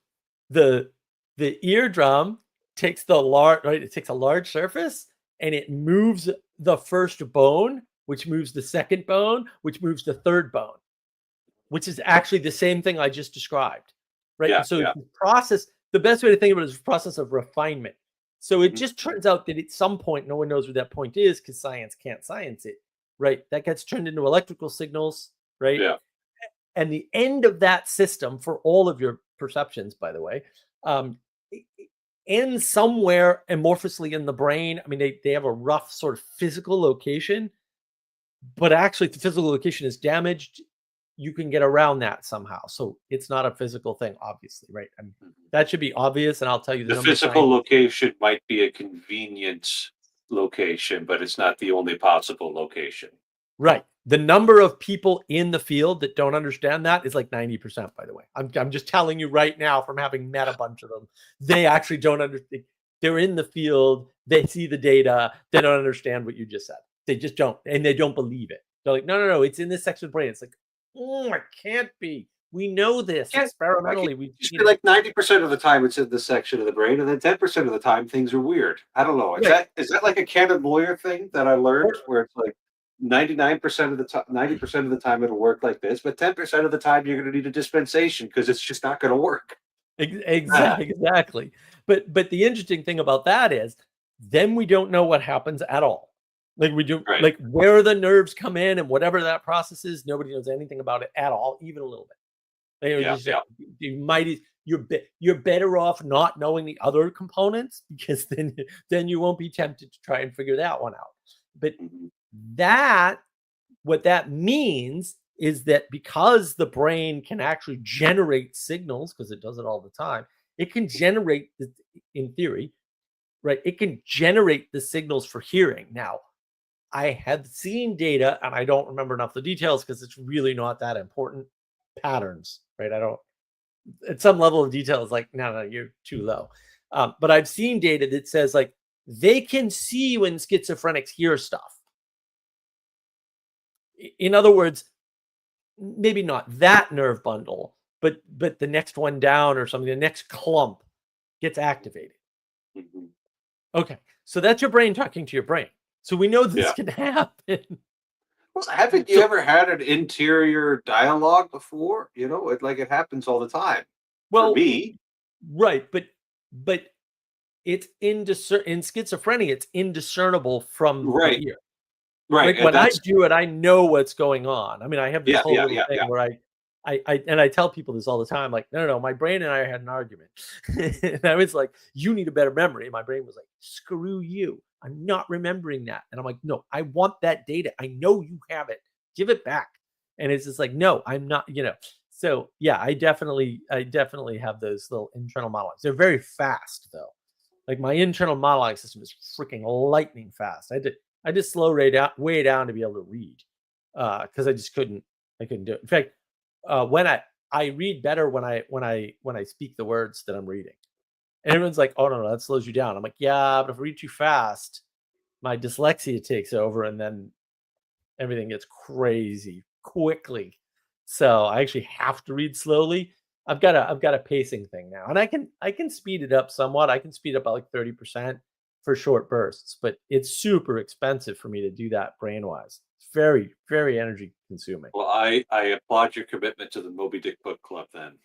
the eardrum takes the large, right, it takes a large surface and it moves the first bone, which moves the second bone, which moves the third bone, which is actually the same thing I just described, right? Yeah, And so yeah. the best way to think about it is a process of refinement. So it Mhm. just turns out that at some point, no one knows where that point is because science can't science it, right? That gets turned into electrical signals, right? Yeah. And the end of that system for all of your perceptions, by the way, um, ends somewhere amorphously in the brain. I mean, they have a rough sort of physical location, but actually, if the physical location is damaged, you can get around that somehow. So it's not a physical thing, obviously, right? I mean, Mhm. that should be obvious, and I'll tell you the The number of physical times. location might be a convenient location, but it's not the only possible location. Right. The number of people in the field that don't understand that is like 90%, by the way. I'm just telling you right now from having met a bunch of them. They actually don't understand. They're in the field, they see the data, they don't understand what you just said. They just don't, and they don't believe it. They're like, no, no, no, it's in this section of the brain. It's like, oh, it can't be. We know this Can't Why can't experimentally. We, it just be like 90% of the time it's in this section of the brain, and then 10% of the time things are weird? I don't know. Is right. that like a canon lawyer thing that I learned Or, where it's like 99% of the time, 90% of the time it'll work like this, but 10% of the time you're going to need a dispensation because it's just not going to work. Ah, Exactly. But the interesting thing about that is then we don't know what happens at all. Like, we do, right. like, where the nerves come in and whatever that process is, nobody knows anything about it at all, even a little bit. Like, Yeah, yeah. you're better off not knowing the other components because then you won't be tempted to try and figure that one out. But Mhm. that what that means is that because the brain can actually generate signals, because it does it all the time, it can generate, in theory, right? It can generate the signals for hearing. Now, I have seen data, and I don't remember enough of the details because it's really not that important. Patterns, right? I don't, at some level of detail, it's like, no, you're too low. But I've seen data that says like they can see when schizophrenics hear stuff. In other words, maybe not that nerve bundle, but the next one down or something, the next clump gets activated. Mhm. Okay, so that's your brain talking to your brain. So we know this Yeah. can happen. Well, haven't you So, ever had an interior dialogue before? It happens all the time. For well, me, right, but it's in schizophrenia, it's indiscernible from the right, ear. right, Like, and when I that's do it, I know what's going on. I mean, I have this yeah, whole yeah, little yeah, thing yeah. where I tell people this all the time, like, "No, no, no, my brain and I had an argument." And I was like, "You need a better memory." And my brain was like, "Screw you. I'm not remembering that." And I'm like, "No, I want that data. I know you have it. Give it back." And it's just like, "No, I'm not," you know. So, yeah, I definitely have those little internal monologues. They're very fast though. Like my internal monologue system is freaking lightning fast. I just slow way down to be able to read because I couldn't do it. In fact, when I read better when I speak the words that I'm reading. And everyone's like, "Oh no, no, that slows you down." I'm like, "Yeah, but if I read too fast, my dyslexia takes over, and then everything gets crazy quickly." So I actually have to read slowly. I've got a pacing thing now, and I can speed it up somewhat. I can speed up by like 30% for short bursts, but it's super expensive for me to do that brain wise. It's very, very energy consuming. Well, I applaud your commitment to the Moby Dick book club. Then,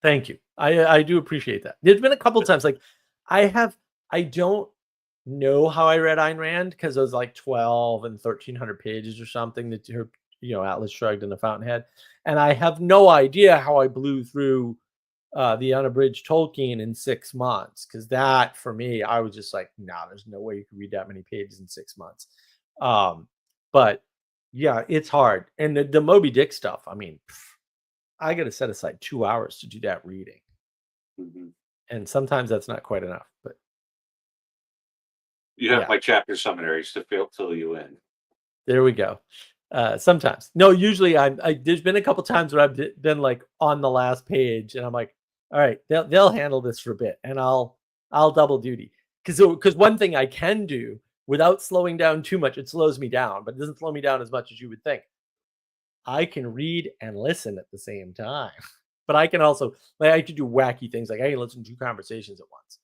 Thank you. I do appreciate that. There's been a couple times like I don't know how I read Ayn Rand because it was like 12 and 1,300 pages or something that her, Atlas Shrugged and the Fountainhead, and I have no idea how I blew through the unabridged Tolkien in 6 months because that for me I was just like, nah, there's no way you can read that many pages in 6 months. Um, but yeah, it's hard, and the Moby Dick stuff. I mean, I got to set aside 2 hours to do that reading. mhm. And sometimes that's not quite enough, but You have yeah, my chapter summaries to fill you in. there we go. Sometimes. No, usually there's been a couple times where been like on the last page and I'm like, all right, they'll handle this for a bit and I'll double duty. Because one thing I can do without slowing down too much, it slows me down, but it doesn't slow me down as much as you would think. I can read and listen at the same time. But I can also like I could do wacky things like I can listen to 2 conversations at once.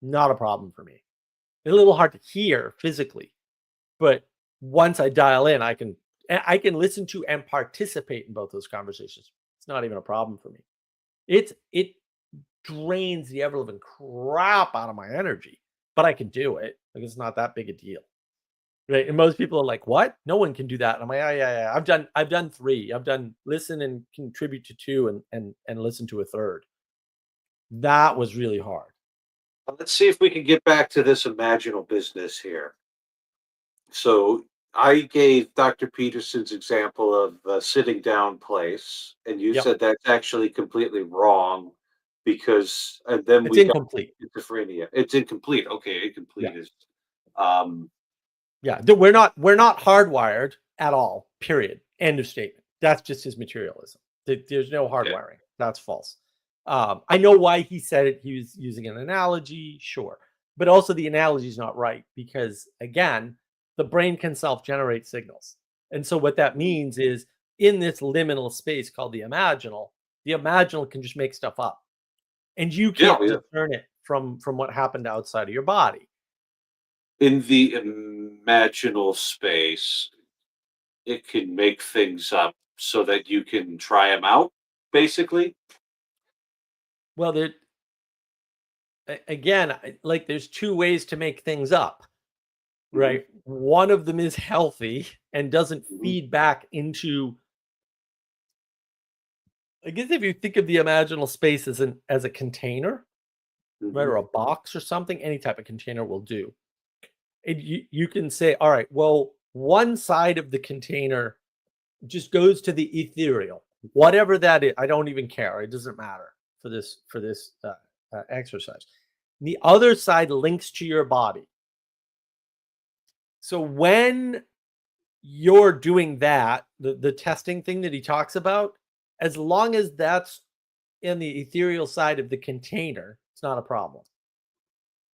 Not a problem for me. It's a little hard to hear physically, but once I dial in, I can listen to and participate in both those conversations. It's not even a problem for me. It drains the ever living crap out of my energy, but I can do it. Like it's not that big a deal. Right. And most people are like, what? No one can do that. And I'm like, yeah, yeah, yeah. I've done three. I've done listen and contribute to two and listen to a third. That was really hard. Let's see if we can get back to this imaginal business here. So I gave Dr. Peterson's example of a sitting down place, and you Yep. said that's actually completely wrong because, and then It's we got incomplete. schizophrenia. It's incomplete. Okay, Yeah. incomplete is, um, Yeah, we're not hardwired at all. Period. End of statement. That's just his materialism. There's no okay. hardwiring. That's false. I know why he said it. He was using an analogy, sure, but also the analogy is not right because again, the brain can self-generate signals, and so what that Mhm. means is in this liminal space called the imaginal can just make stuff up, and you Yeah, can't discern it from what happened outside of your body. in the imaginal space, it can make things up so that you can try them out, basically. Well, again, like there's two ways to make things up, Hmm. right? One of them is healthy and doesn't Hmm. feed back into. I guess if you think of the imaginal space as a container, right, Hmm. or a box or something, any type of container will do. And you can say, all right, well, one side of the container just goes to the ethereal, whatever that is. I don't even care. It doesn't matter for this exercise. The other side links to your body. So when you're doing that, the testing thing that he talks about, as long as that's in the ethereal side of the container, it's not a problem.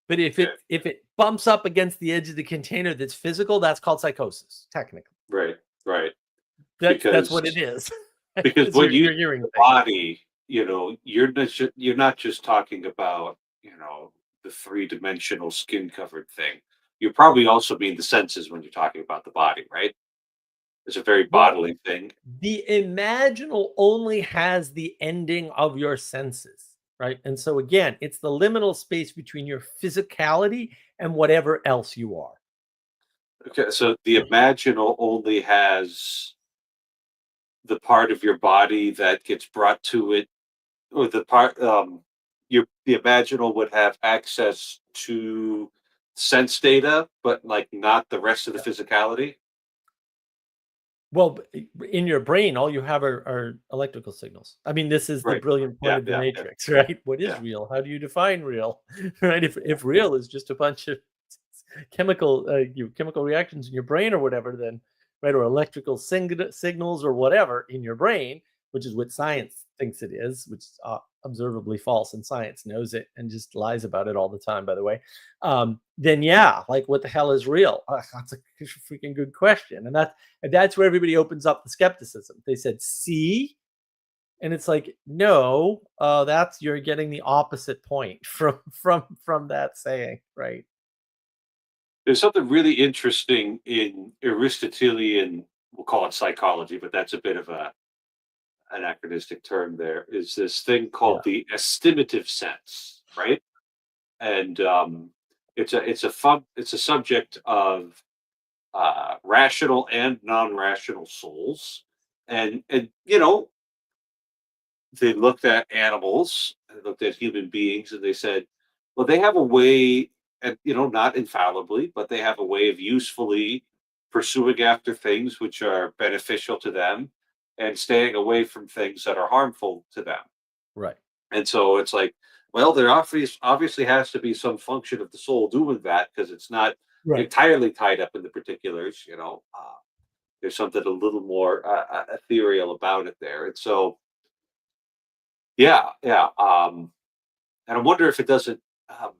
But if Okay. it bumps up against the edge of the container that's physical, that's called psychosis, technically. Right. Right. That's what it Because is. because Because when you you're hearing the things. body, you're not just talking about, the three-dimensional skin-covered thing. You're probably also mean the senses when you're talking about the body, right? It's a very Well, bodily thing. the imaginal only has the ending of your senses, right? And so again, it's the liminal space between your physicality and whatever else you are. Okay, so the imaginal only has the part of your body that gets brought to it, or the part the imaginal would have access to sense data, but like not the rest of the physicality. Well, in your brain, all you have are electrical signals. I mean, this is the Right. brilliant point Yeah, of the yeah, yeah, Matrix, right? What is yeah. real? How do you define real? Right? If real is just a bunch of chemical reactions in your brain or whatever, then right, or electrical signals or whatever in your brain, which is what Mhm. science thinks it is, which is observably false, and science knows it and just lies about it all the time. By the way, then yeah, like what the hell is real? That's a freaking good question, and that's where everybody opens up the skepticism. They said, "See," and it's like, no, that's you're getting the opposite point from that saying, right? There's something really interesting in Aristotelian, we'll call it psychology, but that's a bit of a anachronistic term. There is this thing Yeah. called the estimative sense, right? And it's a subject of rational and non-rational souls, and they looked at animals, they looked at human beings, and they said, well, they have a way, and not infallibly, but they have a way of usefully pursuing after things which are beneficial to them and staying away from things that are harmful to them. Right. And so it's like, well, there obviously has to be some function of the soul doing that, because it's not Right. entirely tied up in the particulars. There's something a little more ethereal about it there. And so, yeah, yeah. And I wonder if it doesn't um,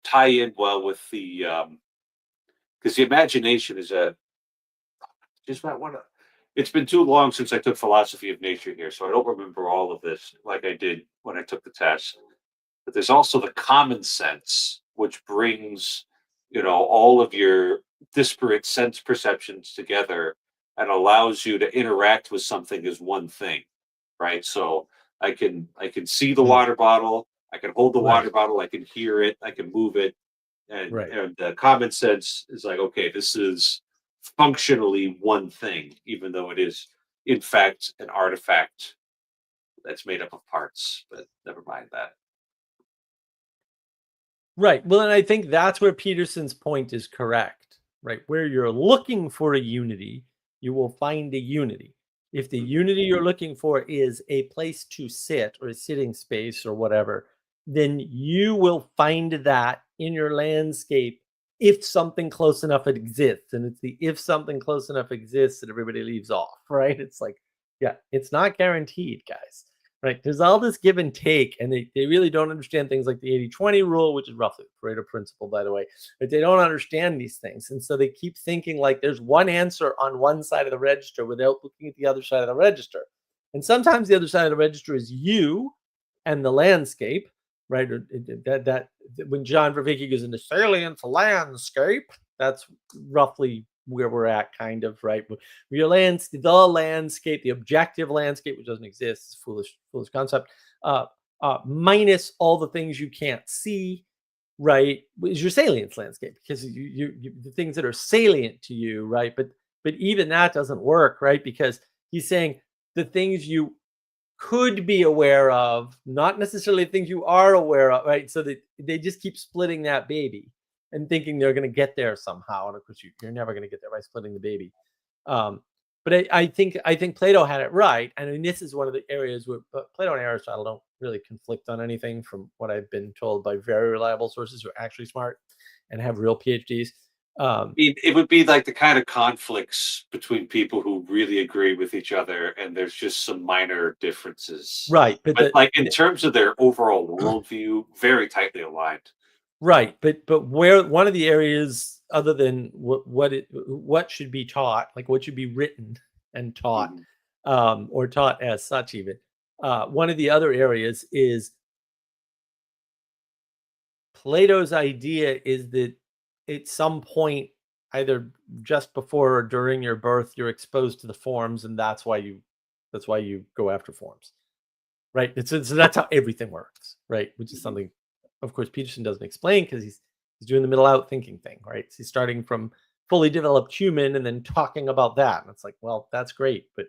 tie in well with because the imagination is a just not one of. It's been too long since I took philosophy of nature here, so I don't remember all of this like I did when I took the test. But there's also the common sense, which brings, all of your disparate sense perceptions together and allows you to interact with something as one thing, right? So I can see the Hmm. water bottle, I can hold the Right. water bottle, I can hear it, I can move it, and Right. common sense is like, okay, this is functionally one thing, even though it is in fact an artifact that's made up of parts. But never mind that. Right. Well, and I think that's where Peterson's point is correct, right? Where you're looking for a unity, you will find a unity. If the Mhm. unity you're looking for is a place to sit or a sitting space or whatever, then you will find that in your landscape if something close enough it exists. And it's the if something close enough exists that everybody leaves off, right? It's like, yeah, it's not guaranteed, guys. Right. There's all this give and take, and they really don't understand things like the 80-20 rule, which is roughly the Pareto principle, by the way. But they don't understand these things. And so they keep thinking like there's one answer on one side of the register without looking at the other side of the register. And sometimes the other side of the register is you and the landscape, right? That when John Vervaeke goes into salient landscape, that's roughly where we're at, kind of, right? Your the landscape, the objective landscape, which doesn't exist, is foolish concept. Minus all the things you can't see, right? Is your salience landscape, because the things that are salient to you, right? But even that doesn't work, right? Because he's saying the things you could be aware of, not necessarily things you are aware of, right? So they just keep splitting that baby and thinking they're going to get there somehow. And of course, you're never going to get there by splitting the baby. Um, But I think Plato had it right, and I mean, this is one of the areas where Plato and Aristotle don't really conflict on anything, from what I've been told by very reliable sources who are actually smart and have real PhDs. Um, Mean, it would be like the kind of conflicts between people who really agree with each other, and there's just some minor differences. right, but But like in terms of their overall worldview, very tightly aligned. right, but where one of the areas other than what should be taught, like what should be written and taught, Mhm. or taught as such, even one of the other areas is Plato's idea is that at some point, either just before or during your birth, you're exposed to the forms, and that's why you go after forms, right? So that's how everything works, right? Which is Mhm. something, of course, Peterson doesn't explain, because he's doing the middle out thinking thing, right? So he's starting from fully developed human and then talking about that, and it's like, well, that's great, but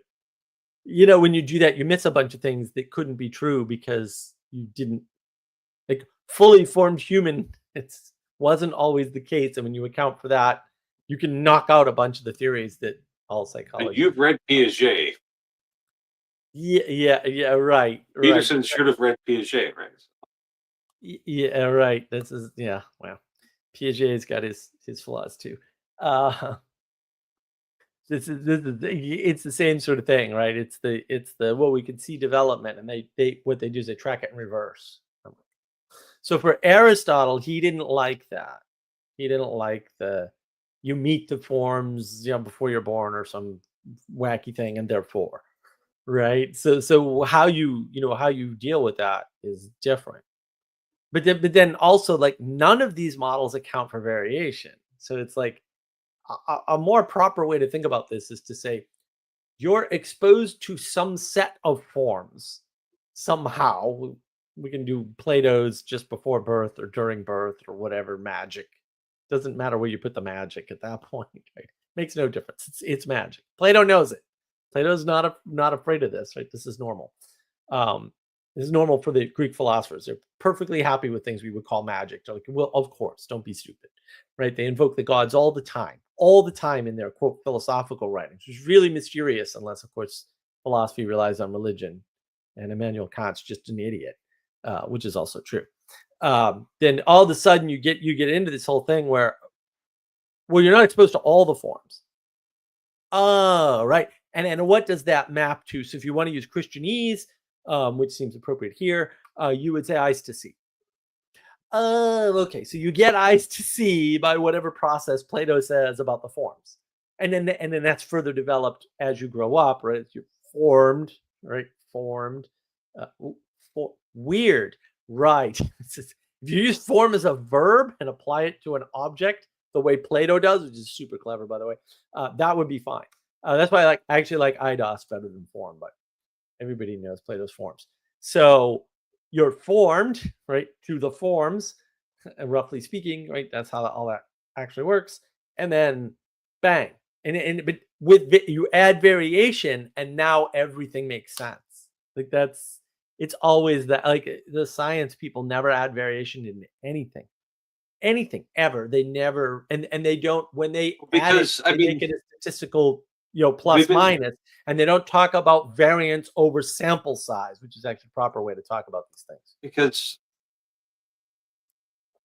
when you do that, you miss a bunch of things that couldn't be true because you didn't, like, fully formed human. It's wasn't always the case, and when you account for that, you can knock out a bunch of the theories that all And psychology. you've read Piaget. Yeah, yeah, yeah. Right, right. Peterson should have read Piaget, right? Yeah, right. This is, yeah. Well, Piaget's got his flaws too. Uh, it's the same sort of thing, right? It's the what we can see development, and they what they do is they track it in reverse. So for Aristotle, he didn't like that. He didn't like the you meet the forms, before you're born, or some wacky thing, and therefore, right? So how you deal with that is different. But then also, like, none of these models account for variation. So it's like a more proper way to think about this is to say you're exposed to some set of forms somehow. We can do Plato's just before birth or during birth or whatever magic. Doesn't matter where you put the magic at that point, right? Makes no difference. It's magic. Plato knows it. Plato's not afraid of this, right? This is normal. Um, this is normal for the Greek philosophers. They're perfectly happy with things we would call magic. They're like, well, of course, don't be stupid, right? They invoke the gods all the time in their quote philosophical writings, which is really mysterious, unless, of course, philosophy relies on religion, and Immanuel Kant's just an idiot, which is also true. Then all of a sudden you get into this whole thing where, well, you're not exposed to all the forms. Oh, right. And what does that map to? So if you want to use Christianese, which seems appropriate here, you would say eyes to see. Oh, okay. So you get eyes to see by whatever process Plato says about the forms, and then that's further developed as you grow up, right? As you're formed, right? Formed. Weird, right? If you use form as a verb and apply it to an object the way Plato does, which is super clever, by the way, that would be fine. That's why I actually like eidos better than form, but everybody knows Plato's forms. So you're formed, right, through the forms, roughly speaking, right? That's how all that actually works. And then bang. But you add variation, and now everything makes sense. Like, it's always that, like, the science people never add variation in anything. Anything ever. They never, and they don't, when they add it, Because I they mean, make it a statistical, we've plus been minus, and they don't talk about variance over sample size, which is actually a proper way to talk about these things. because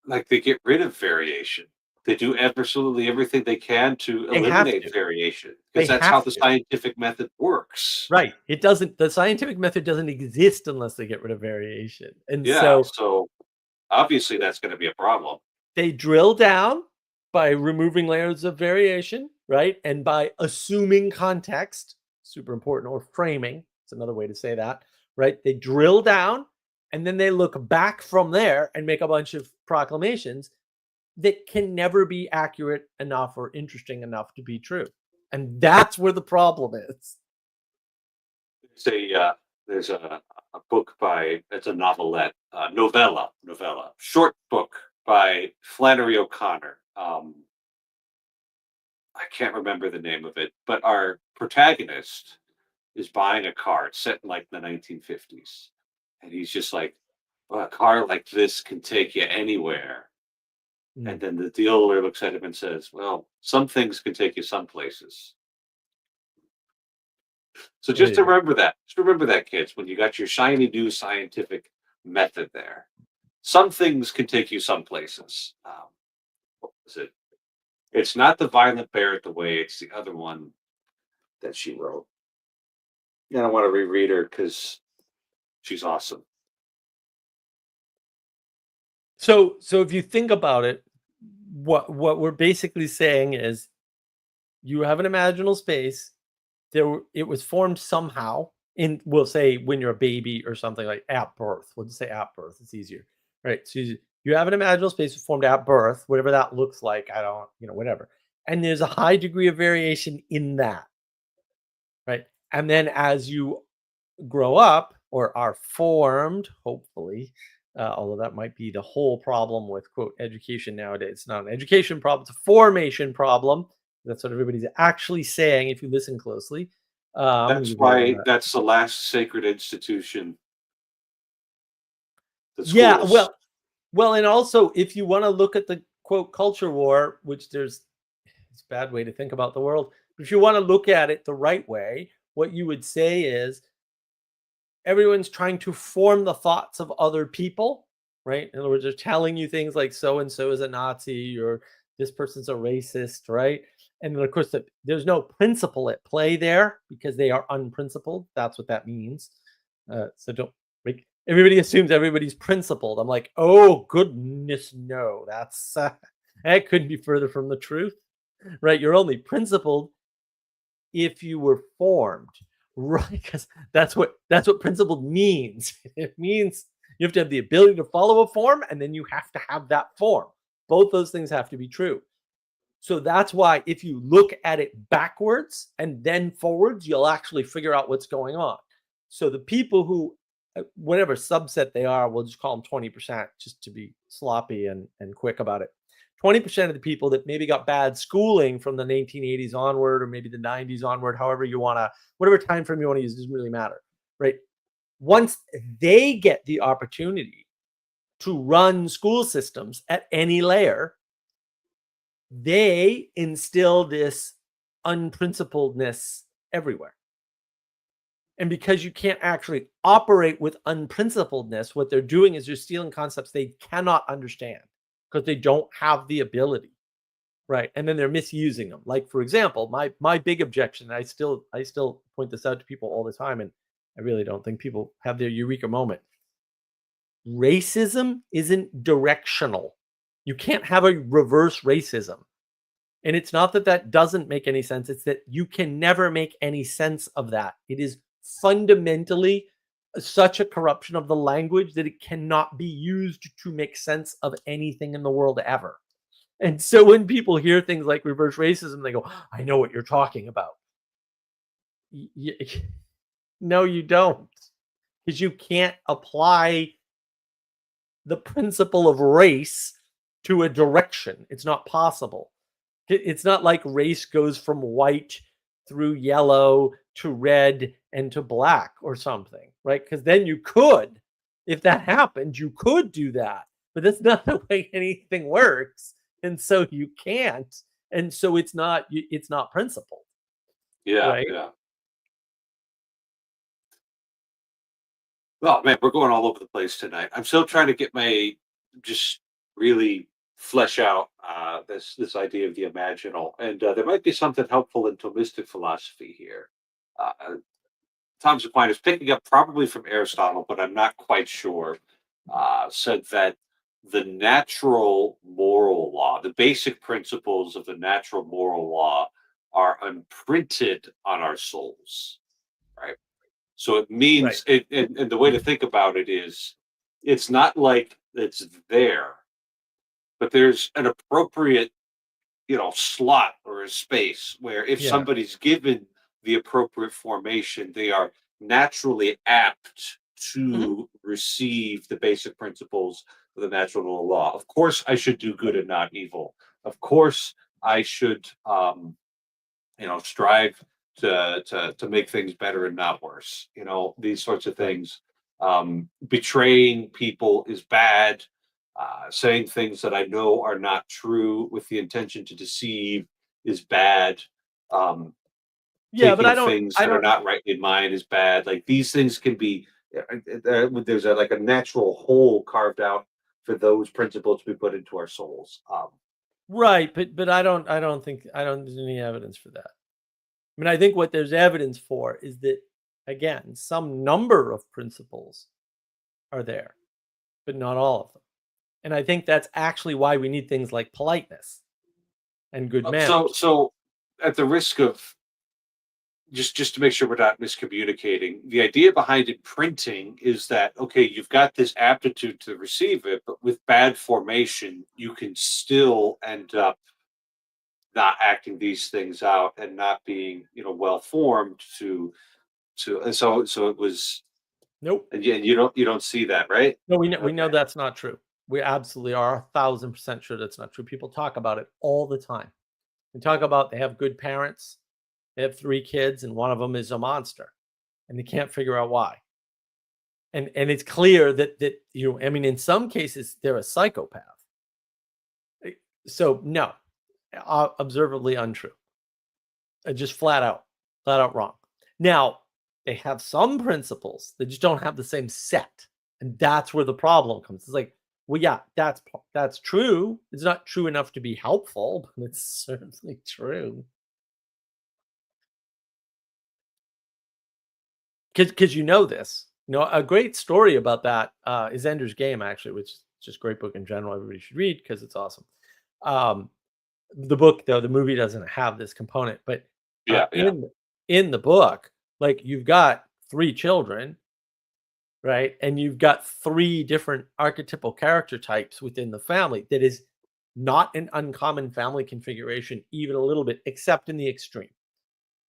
like they get rid of variation. They do absolutely everything they can to They have eliminate to. variation They because that's how have the to. scientific method works. Right. It doesn't The scientific method doesn't exist unless they get rid of variation. And Yeah, so so obviously that's going to be a problem. they drill down by removing layers of variation, right? And by assuming context, super important, or framing. It's another way to say that, right? They drill down, and then they look back from there and make a bunch of proclamations that can never be accurate enough or interesting enough to be true. And that's where the problem is. There's a book by it's a novelette, novella, short book by Flannery O'Connor. I can't remember the name of it, but our protagonist is buying a car. It's set in like the 1950s, and he's just like, well, a car like this can take you anywhere. Mm. And then the dealer looks at him and says, well, some things can take you some places. So There just you go. remember that. Just remember that, kids, when you got your shiny new scientific method there. Some things can take you some places. What was it? It's not the violent bear at the way. It's the other one that she wrote. And I want to reread her because she's awesome. So if you think about it, what we're basically saying is you have an imaginal space. It was formed somehow in, we'll say, when you're a baby or something, like at birth. We'll just say at birth. It's easier, right? So you have an imaginal space formed at birth, whatever that looks like. I don't, whatever. And there's a high degree of variation in that, right? And then as you grow up or are formed, hopefully, although that might be the whole problem with quote education nowadays. It's not an education problem; it's a formation problem. That's what everybody's actually saying if you listen closely. I'm gonna That's give you why that's the last sacred institution, the yeah, schools. and also if you want to look at the quote culture war, which it's a bad way to think about the world, but if you want to look at it the right way, what you would say is everyone's trying to form the thoughts of other people, right? In other words, they're telling you things like so and so is a Nazi or this person's a racist, right? And then, of course, there's no principle at play there because they are unprincipled. That's what that means. So don't like everybody assumes everybody's principled. I'm like, oh goodness, no, that couldn't be further from the truth, right? You're only principled if you were formed, right? Because that's what principled means. It means you have to have the ability to follow a form, and then you have to have that form. Both those things have to be true. So that's why if you look at it backwards and then forwards, you'll actually figure out what's going on. So the people who, whatever subset they are, we'll just call them 20%, just to be sloppy and quick about it. 20% of the people that maybe got bad schooling from the 1980s onward, or maybe the 90s onward, however you want to, whatever time frame you want to use, doesn't really matter, right? Once they get the opportunity to run school systems at any layer, they instill this unprincipledness everywhere. And because you can't actually operate with unprincipledness, what they're doing is they're stealing concepts they cannot understand because they don't have the ability. Right. And then they're misusing them. Like, for example, my big objection, I still point this out to people all the time, and I really don't think people have their eureka moment. Racism isn't directional. You can't have a reverse racism. And it's not that that doesn't make any sense. It's that you can never make any sense of that. It is fundamentally such a corruption of the language that it cannot be used to make sense of anything in the world ever. And so when people hear things like reverse racism, they go, I know what you're talking about. No, you don't. Because you can't apply the principle of race to a direction. It's not possible. It's not like race goes from white through yellow to red and to black or something, right? Because then you could, if that happened, you could do that. But that's not the way anything works. And so you can't. And so it's not principled, Yeah, right? yeah. Well, man, we're going all over the place tonight. I'm still trying to get my just really flesh out this idea of the imaginal, and there might be something helpful in Thomistic philosophy here. Uh, Thomas Aquinas, picking up probably from Aristotle, but I'm not quite sure, said that the natural moral law, the basic principles of the natural moral law, are imprinted on our souls, right? So it Right. means and the way to think about it is it's not like it's there, but there's an appropriate, slot or a space where if Yeah. somebody's given the appropriate formation, they are naturally apt Mhm. to receive the basic principles of the natural law. Of course, I should do good and not evil. Of course, I should strive to make things better and not worse. These sorts of Right. things. Betraying people is bad. Saying things that I know are not true with the intention to deceive is bad. Um, Yeah, but taking things I that are don't not right in mind is bad. Like these things can be there's like a natural hole carved out for those principles to be put into our souls. right, but I don't think I don't there's any evidence for that. I mean, I think what there's evidence for is that again, some number of principles are there, but not all of them. And I think that's actually why we need things like politeness and good So manners. so at the risk of just to make sure we're not miscommunicating, the idea behind it printing is that okay, you've got this aptitude to receive it, but with bad formation, you can still end up not acting these things out and not being well formed to and so it was Nope. and yeah, you don't see that, right? No, we know Okay. that's not true. We absolutely are 1,000% sure that's not true. People talk about it all the time. They talk about they have good parents, they have 3 kids, and one of them is a monster, and they can't figure out why. And it's clear that I mean, in some cases, they're a psychopath. Eh, So no, observably untrue. Just flat out wrong. Now, they have some principles, they just don't have the same set, and that's where the problem comes. It's like, well, yeah, that's true. It's not true enough to be helpful, but it's certainly true. Because you know this. A great story about that is Ender's Game, actually, which is just a great book in general. Everybody should read because it's awesome. Um, the book, though, the movie doesn't have this component, but Yeah, yeah. in the book, like you've got 3 children, right? And you've got 3 different archetypal character types within the family. That is not an uncommon family configuration, even a little bit, except in the extreme,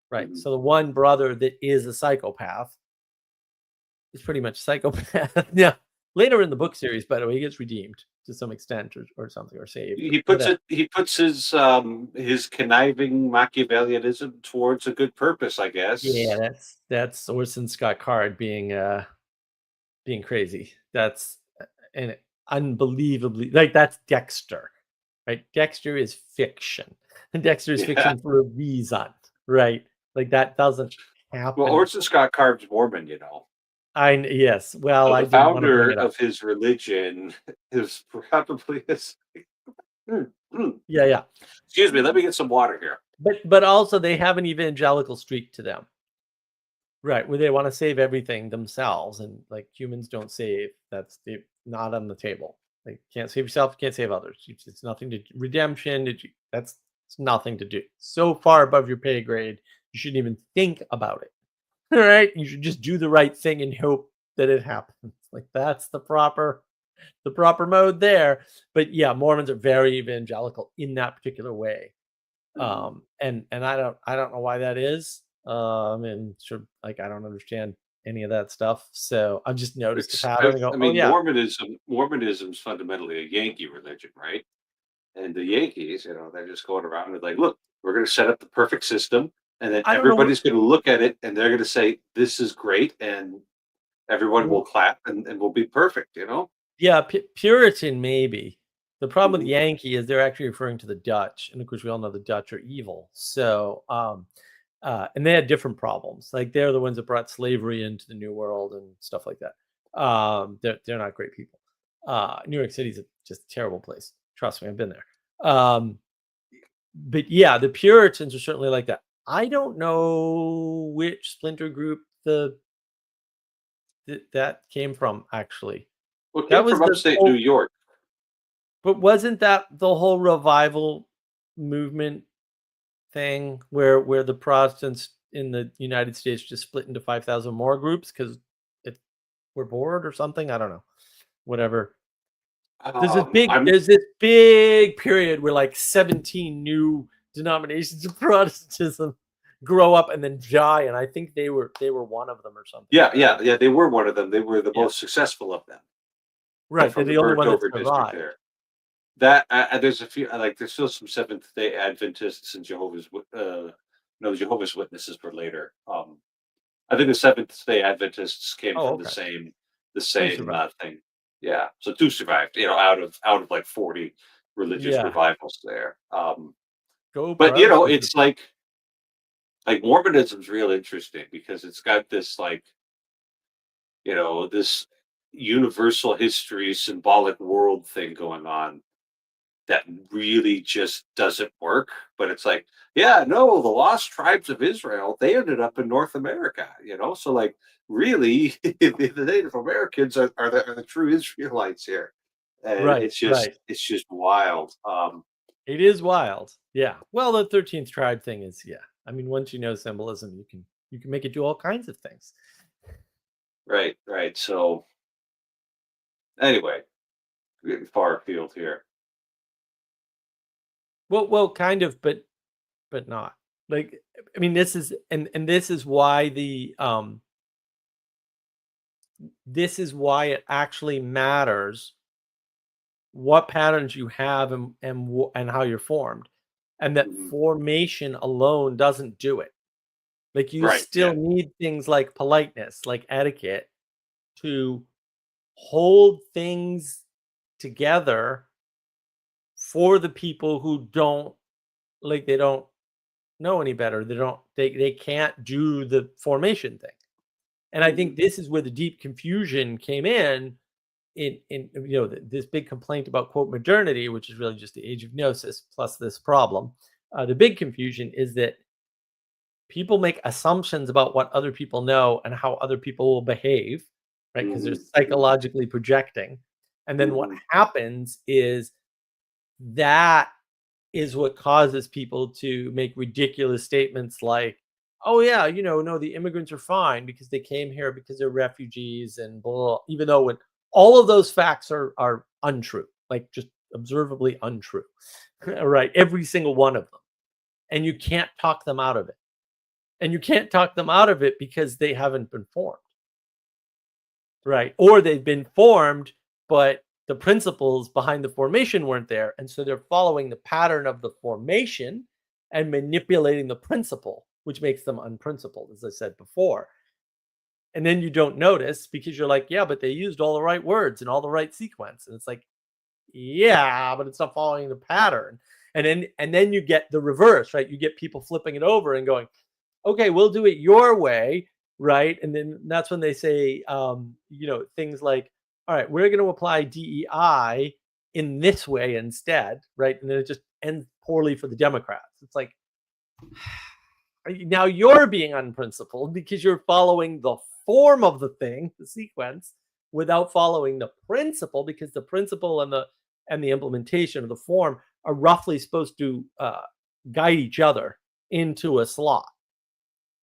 right? Mhm. So the one brother that is a psychopath is pretty much psychopath. Yeah. Later in the book series, by the way, he gets redeemed to some extent or something, or saved, or whatever. He puts his conniving Machiavellianism towards a good purpose, I Yeah, guess. that's Orson Scott Card being crazy. That's an unbelievably like that's Dexter, right? Dexter is fiction. And Dexter is Yeah. fiction for a reason, right? Like that doesn't Well, happen. Orson Scott Card's Mormon, Yes. Well, So I the didn't want to bring founder it up. of his religion is probably his. Mm, mm. Yeah, yeah. Excuse me, let me get some water here. But also they have an evangelical streak to them. Right, where they wanna save everything themselves, and, like, humans don't save. That's not on the table. Like, can't save yourself, can't save others. It's nothing to redemption, that's it's nothing to do. So far above your pay grade, you shouldn't even think about it. Alright? You should just do the right thing and hope that it happens. Like, that's the proper mode there. But, yeah, Mormons are very evangelical in that particular way. Mhm. And I don't know why that is. And sure, like I don't understand any of that stuff. So I've just noticed a pattern and go, I oh mean, yeah, Mormonism is fundamentally a Yankee religion, right? And the Yankees, they're just going around with like, look, we're going to set up the perfect system, and then I don't know. everybody's going to look at it, and they're going to say, "This is great," and everyone will Well, clap, and will be perfect. yeah, Puritan maybe. The problem with Mhm. Yankee is they're actually referring to the Dutch, and of course we all know the Dutch are evil. So and they had different problems. Like they're the ones that brought slavery into the New World and stuff like that. They're not great people. New York City's just a terrible place. Trust me, I've been there. But yeah, the Puritans are certainly like that. I don't know which splinter group that came from actually. Well, it That came was from the upstate New whole, York. but wasn't that the whole revival movement thing where the Protestants in the United States just split into 5,000 more groups because it we're bored or something? I don't know. Whatever. I'm There's this big period where like 17 new denominations of Protestantism grow up and then die, and I think they were one of them or something Yeah, like that. yeah, yeah. They were one of them. They were the Yeah, most successful of them right. They're from the the only burnt one that over district survived. there. That there's a few like there's still some Seventh Day Adventists and no, Jehovah's Witnesses were later. I think the Seventh Day Adventists came Oh, from okay. the Two same survived. thing. Yeah, so two survived. Out of like 40 religious Yeah. revivals there. Go But Protestantism. it's like like Mormonism's real interesting because it's got this like, this universal history symbolic world thing going on that really just doesn't work. But it's like, yeah, no, the lost tribes of Israel, they ended up in North America, So like really the Native Americans are the true Israelites here. And Right, it's just right. it's just wild. It is wild. Yeah. Well, the 13th tribe thing is, yeah. I mean, once you know symbolism, you can make it do all kinds of things. Right, right. So anyway, getting far afield here. Well, kind of, but not. Like, I mean, this is why this is why it actually matters what patterns you have and how you're formed, and that Mhm. formation alone doesn't do it. Like, you Right, still yeah. need things like politeness, like etiquette, to hold things together for the people who they don't know any better. They can't do the formation thing. And I think Mhm. this is where the deep confusion came in this big complaint about quote modernity, which is really just the age of gnosis plus this problem. The big confusion is that people make assumptions about what other people know and how other people will behave, right? Because they're Mhm. Mhm. psychologically projecting. And then what Mhm. happens is that is what causes people to make ridiculous statements like, "Oh yeah, no, the immigrants are fine because they came here because they're refugees and blah," even though when all of those facts are untrue, like just observably untrue, right? Every single one of them, and you can't talk them out of it, and you can't talk them out of it because they haven't been formed, right? Or they've been formed, but the principles behind the formation weren't there. And so they're following the pattern of the formation and manipulating the principle, which makes them unprincipled, as I said before. And then you don't notice because you're like, yeah, but they used all the right words and all the right sequence. And it's like, yeah, but it's not following the pattern. And then you get the reverse, right? You get people flipping it over and going, okay, we'll do it your way, right? And then that's when they say, things like, all right, we're going to apply DEI in this way instead, right? And then it just ends poorly for the Democrats. It's like, now you're being unprincipled because you're following the form of the thing, the sequence, without following the principle, because the principle and the implementation of the form are roughly supposed to guide each other into a slot,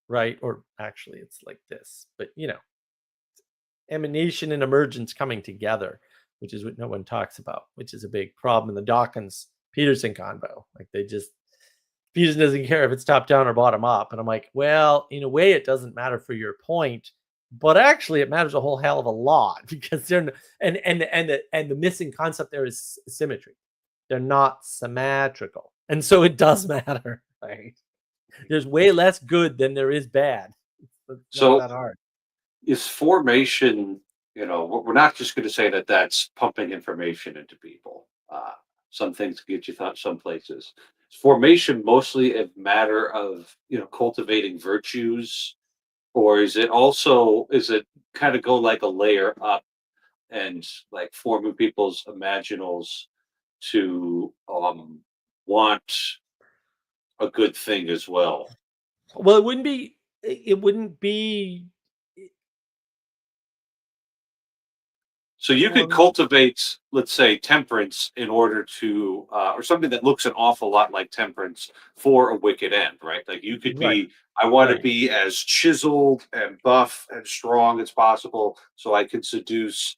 right? Or actually, it's like this, but emanation and emergence coming together, which is what no one talks about, which is a big problem in the Dawkins Peterson convo. Like Peterson doesn't care if it's top down or bottom up. And I'm like, well, in a way, it doesn't matter for your point, but actually, it matters a whole hell of a lot because and the missing concept there is symmetry. They're not symmetrical, and so it does matter, right? There's way less good than there is bad. It's not So that hard. is formation, we're not just going to say that that's pumping information into people. Some things get you thought some places. Is formation mostly a matter of, cultivating virtues, or is it kind of go like a layer up and like forming people's imaginals to want a good thing as well? Well, it wouldn't be So you could form cultivate, let's say, temperance in order to, or something that looks an awful lot like temperance for a wicked end, right? Like you could right, be, I want to right, be as chiseled and buff and strong as possible, so I can seduce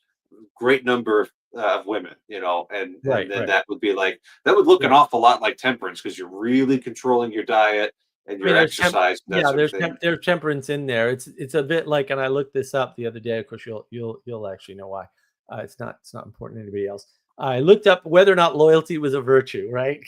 great number of women, and right, then right, that would be like that would look an right. awful lot like temperance because you're really controlling your diet and I mean, your exercise, that yeah, sort of thing. there's temperance in there. It's a bit like, and I looked this up the other day. Of course, you'll actually know why. It's not important to anybody else. I looked up whether or not loyalty was a virtue, right?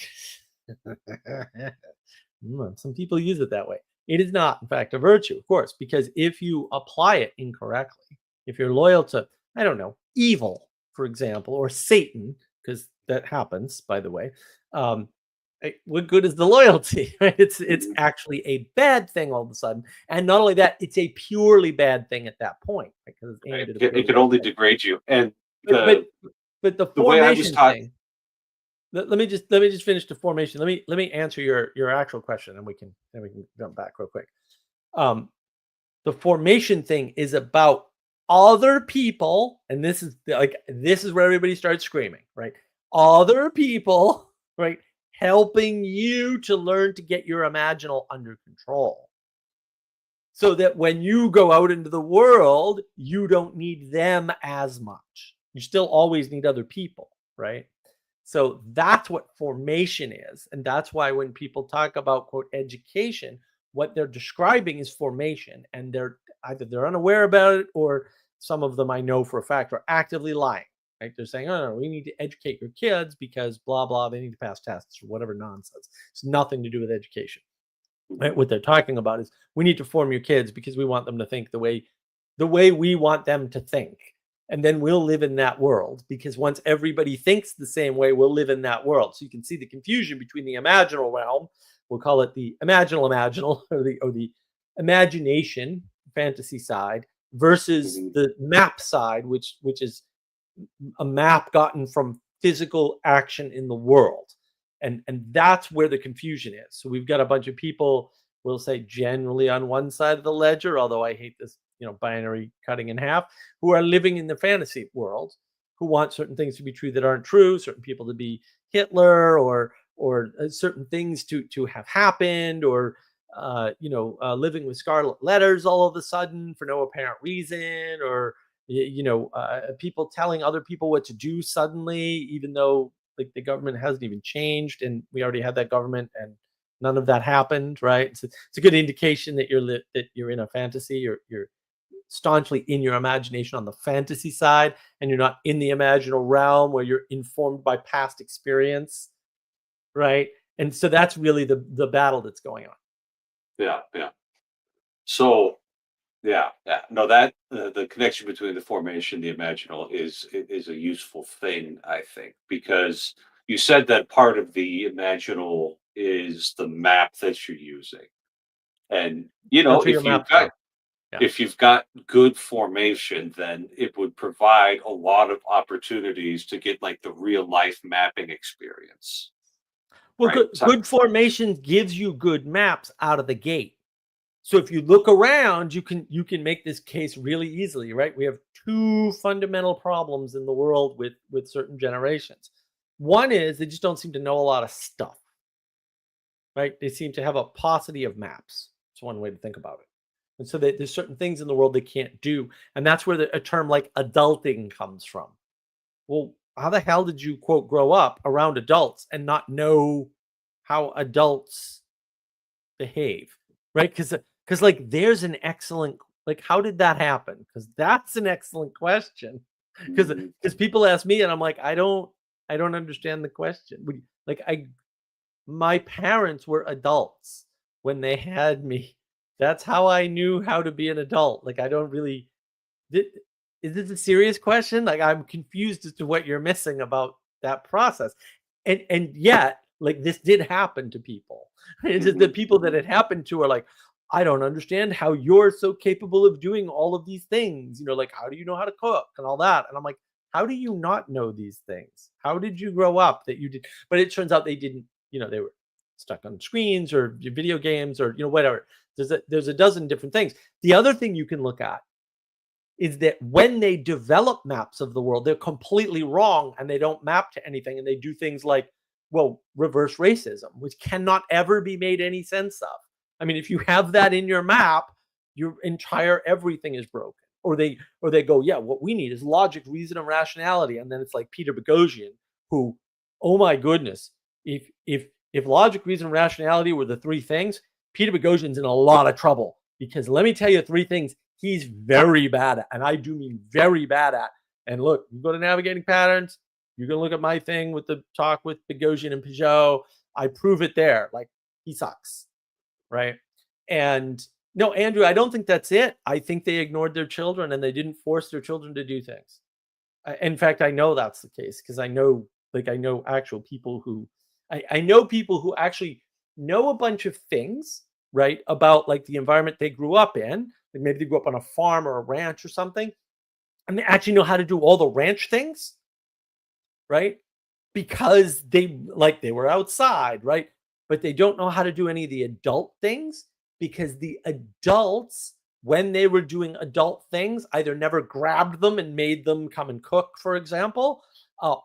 Some people use it that way. It is not, in fact, a virtue, of course, because if you apply it incorrectly, if you're loyal to, I don't know, evil, for example, or Satan, because that happens, by the way, um, What good is the loyalty? Right? It's Mhm. actually a bad thing all of a sudden, and not only that, it's a purely bad thing at that point because it's aimed at a It purely can bad only thing. degrade you. And But but but the the way I was formation taught, thing. Let me just finish the formation. Let me answer your actual question, and we can jump back real quick. Um, the formation thing is about other people, and this is where everybody starts screaming, right? Other people, right, helping you to learn to get your imaginal under control. So that when you go out into the world, you don't need them as much. You still always need other people, right? So that's what formation is. And that's why when people talk about quote education, what they're describing is formation. And they're unaware about it, or some of them I know for a fact are actively lying. Right? They're saying, oh no, we need to educate your kids because blah blah, they need to pass tests or whatever nonsense. It's nothing to do with education. Right? What they're talking about is we need to form your kids because we want them to think the way we want them to think. And then we'll live in that world because once everybody thinks the same way, we'll live in that world. So you can see the confusion between the imaginal realm, we'll call it the imaginal, or the imagination fantasy side, versus Mhm. the map side, which is a map gotten from physical action in the world. And that's where the confusion is. So we've got a bunch of people, we'll say generally on one side of the ledger, although I hate this, binary cutting in half, who are living in the fantasy world, who want certain things to be true that aren't true, certain people to be Hitler, or certain things to have happened, or living with scarlet letters all of a sudden for no apparent reason, or people telling other people what to do suddenly, even though like the government hasn't even changed, and we already had that government, and none of that happened, right? So it's a good indication that you're in a fantasy, you're staunchly in your imagination on the fantasy side, and you're not in the imaginal realm where you're informed by past experience, right? And so that's really the battle that's going on. Yeah, yeah. So yeah, yeah. No, that the connection between the formation, the imaginal, is a useful thing, I think, because you said that part of the imaginal is the map that you're using, and That's where your maps are. Yeah. if you've got good formation, then it would provide a lot of opportunities to get like the real life mapping experience, Well, right? So, good formation gives you good maps out of the gate. So if you look around, you can make this case really easily, right? We have two fundamental problems in the world with certain generations. One is they just don't seem to know a lot of stuff, right? They seem to have a paucity of maps. It's one way to think about it. And so there's certain things in the world they can't do, and that's where a term like adulting comes from. Well, how the hell did you quote grow up around adults and not know how adults behave, right? Because like there's an excellent, like, how did that happen? Because that's an excellent question. Because mhm. because people ask me and I'm like, I don't understand the question. Like I my parents were adults when they had me. That's how I knew how to be an adult. Like I don't really thi- is this a serious question? Like I'm confused as to what you're missing about that process. And yet, like this did happen to people. It's just the Mhm, people that mhm, it happened to are like, I don't understand how you're so capable of doing all of these things. Like how do you know how to cook and all that? And I'm like, how do you not know these things? How did you grow up that you did? But it turns out they didn't, they were stuck on screens or video games or whatever. There's a dozen different things. The other thing you can look at is that when they develop maps of the world, they're completely wrong and they don't map to anything. And they do things like, well, reverse racism, which cannot ever be made any sense of. I mean, if you have that in your map, your entire everything is broken. Or they go, yeah, what we need is logic, reason, and rationality. And then it's like Peter Boghossian, who, oh my goodness, if logic, reason, and rationality were the three things, Peter Boghossian's in a lot of trouble. Because let me tell you three things he's very bad at, and I do mean very bad at. And look, you go to navigating patterns, you can look at my thing with the talk with Boghossian and Pageau. I prove it there. Like he sucks, right? And no, Andrew, I don't think that's it. I think they ignored their children and they didn't force their children to do things. In fact, I know that's the case because I know actual people who I know people who actually know a bunch of things, right, about like the environment they grew up in. Like maybe they grew up on a farm or a ranch or something, and they actually know how to do all the ranch things, right? Because they were outside, right? But they don't know how to do any of the adult things because the adults, when they were doing adult things, either never grabbed them and made them come and cook, for example,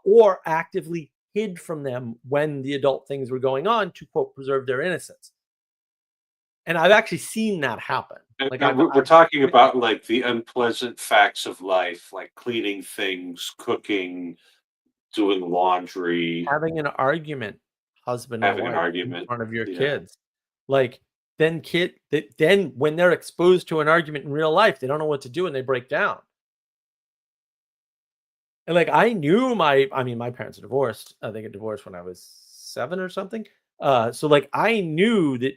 or actively hid from them when the adult things were going on to quote preserve their innocence. And I've actually seen that happen. Like And we're talking about like the unpleasant facts of life, like cleaning things, cooking, doing laundry, having an argument, husband and having an wife, in argument. front of your Yeah. kids. Like, then when they're exposed to an argument in real life, they don't know what to do and they break down. And like my parents are divorced. They get divorced when I was 7 or something. So like I knew that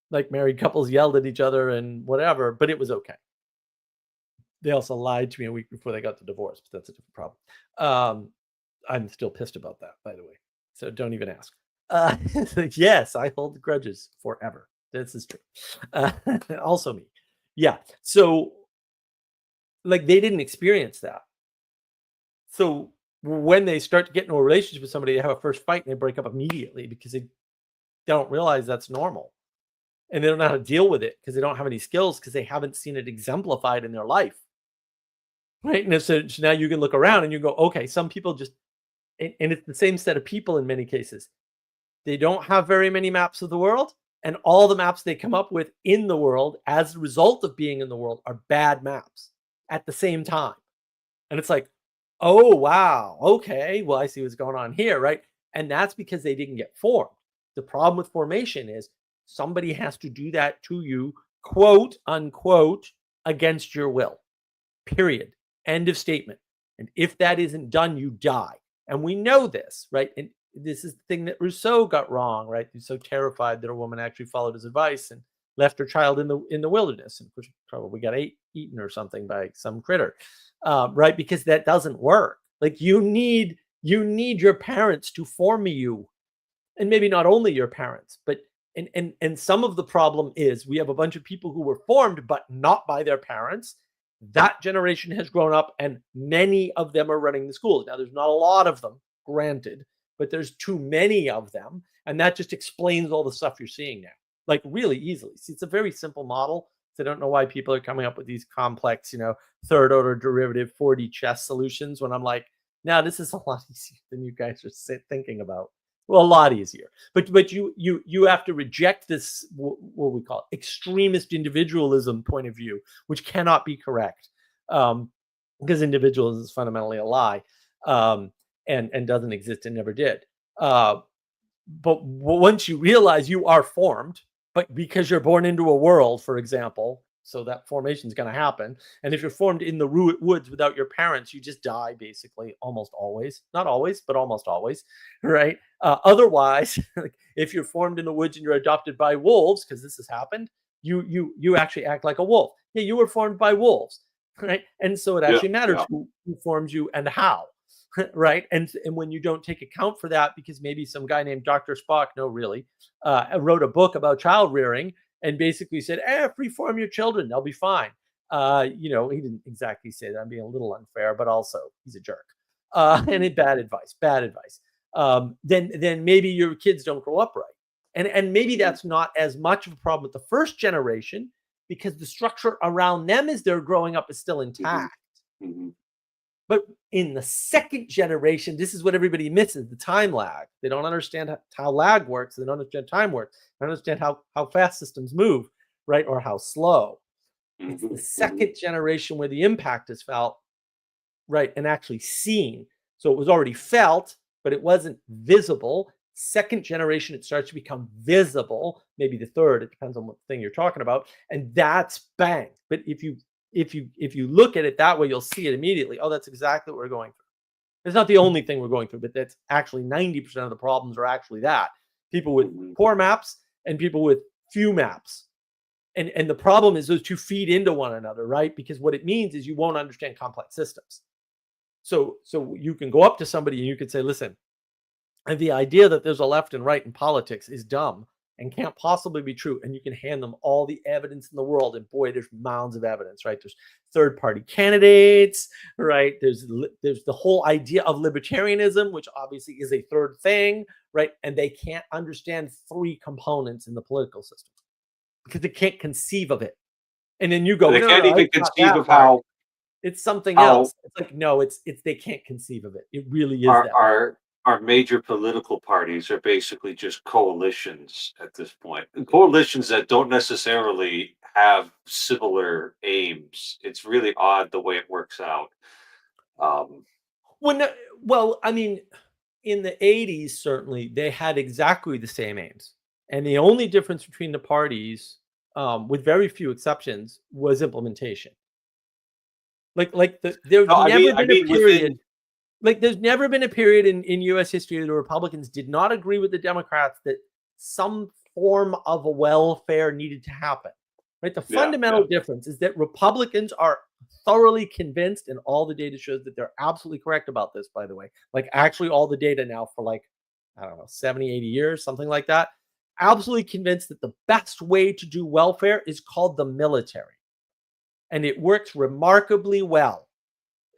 like married couples yelled at each other and whatever, but it was okay. They also lied to me a week before they got the divorce, but that's a different problem. Um, I'm still pissed about that, by the way. So don't even ask. Uh, yes, I hold grudges forever. This is true. Uh, also me. Yeah. So like they didn't experience that. So when they start to get into a relationship with somebody, they have a first fight and they break up immediately because they don't realize that's normal. And they don't know how to deal with it because they don't have any skills because they haven't seen it exemplified in their life. Right. And so now you can look around and you go, okay, some people just, and it's the same set of people in many cases. They don't have very many maps of the world, and all the maps they come up with in the world as a result of being in the world are bad maps at the same time. And it's like, oh, wow. Okay. Well, I see what's going on here. Right. And that's because they didn't get formed. The problem with formation is somebody has to do that to you, quote unquote, against your will, period. End of statement. And if that isn't done, you die. And we know this, right? And this is the thing that Rousseau got wrong, right? He's so terrified that a woman actually followed his advice and left her child in the wilderness, and which probably got eaten or something by some critter, right? Because that doesn't work. Like you need your parents to form you, and maybe not only your parents, but and some of the problem is we have a bunch of people who were formed but not by their parents. That generation has grown up and many of them are running the schools. Now there's not a lot of them, granted, but there's too many of them, and that just explains all the stuff you're seeing now, like really easily. See, it's a very simple model. So I don't know why people are coming up with these complex, third order derivative 4D chess solutions when I'm like, now this is a lot easier than you guys are thinking about. Well, a lot easier. But you have to reject this what we call extremist individualism point of view, which cannot be correct, because individualism is fundamentally a lie, and doesn't exist and never did. But once you realize you are formed, but because you're born into a world, for example, so that formation is going to happen. And if you're formed in the woods without your parents, you just die basically almost always. Not always, but almost always, right? Otherwise, if you're formed in the woods and you're adopted by wolves, because this has happened, you actually act like a wolf. Yeah, you were formed by wolves, right? And so it Yeah. actually matters Yeah. who forms you and how. Right. And when you don't take account for that, because maybe some guy named Dr. Spock, no, really, wrote a book about child rearing and basically said, freeform your children, they'll be fine. He didn't exactly say that. I'm being a little unfair, but also he's a jerk. And bad advice, bad advice. Then maybe your kids don't grow up right. And maybe that's not as much of a problem with the first generation because the structure around them as they're growing up is still intact. Mm-hmm. But in the second generation, this is what everybody misses, the time lag. They don't understand how lag works. They don't understand time works. They don't understand how fast systems move, right? Or how slow. It's the second generation where the impact is felt, right? And actually seen. So it was already felt, but it wasn't visible. Second generation, it starts to become visible. Maybe the third, it depends on what thing you're talking about. And that's bang. But if you look at it that way, you'll see it immediately. Oh, that's exactly what we're going through. It's not the only thing we're going through, but that's actually 90% of the problems are actually that. People with poor maps and people with few maps. And the problem is those two feed into one another, right? Because what it means is you won't understand complex systems. So you can go up to somebody and you can say, listen, And the idea that there's a left and right in politics is dumb and can't possibly be true. And you can hand them all the evidence in the world. And boy, there's mounds of evidence, right? There's third party candidates, right? There's the whole idea of libertarianism, which obviously is a third thing, right? And they can't understand three components in the political system because they can't conceive of it. And then you go, They no, can't no, even it's not conceive that, of Mark. how It's something how else. It's like, no, it's they can't conceive of it. It really is our that. our major political parties are basically just coalitions at this point. And coalitions that don't necessarily have similar aims. It's really odd the way it works out. Um, Well, I mean, in the 80s, certainly they had exactly the same aims. And the only difference between the parties, with very few exceptions, was implementation. There's no, never I been a mean within period, like there's never been a period in US history that the Republicans did not agree with the Democrats that some form of a welfare needed to happen. Right? The yeah, fundamental difference is that Republicans are thoroughly convinced, and all the data shows that they're absolutely correct about this, by the way. Like actually all the data now for like, I don't know, 70, 80 years, something like that. Absolutely convinced that the best way to do welfare is called the military. And it works remarkably well.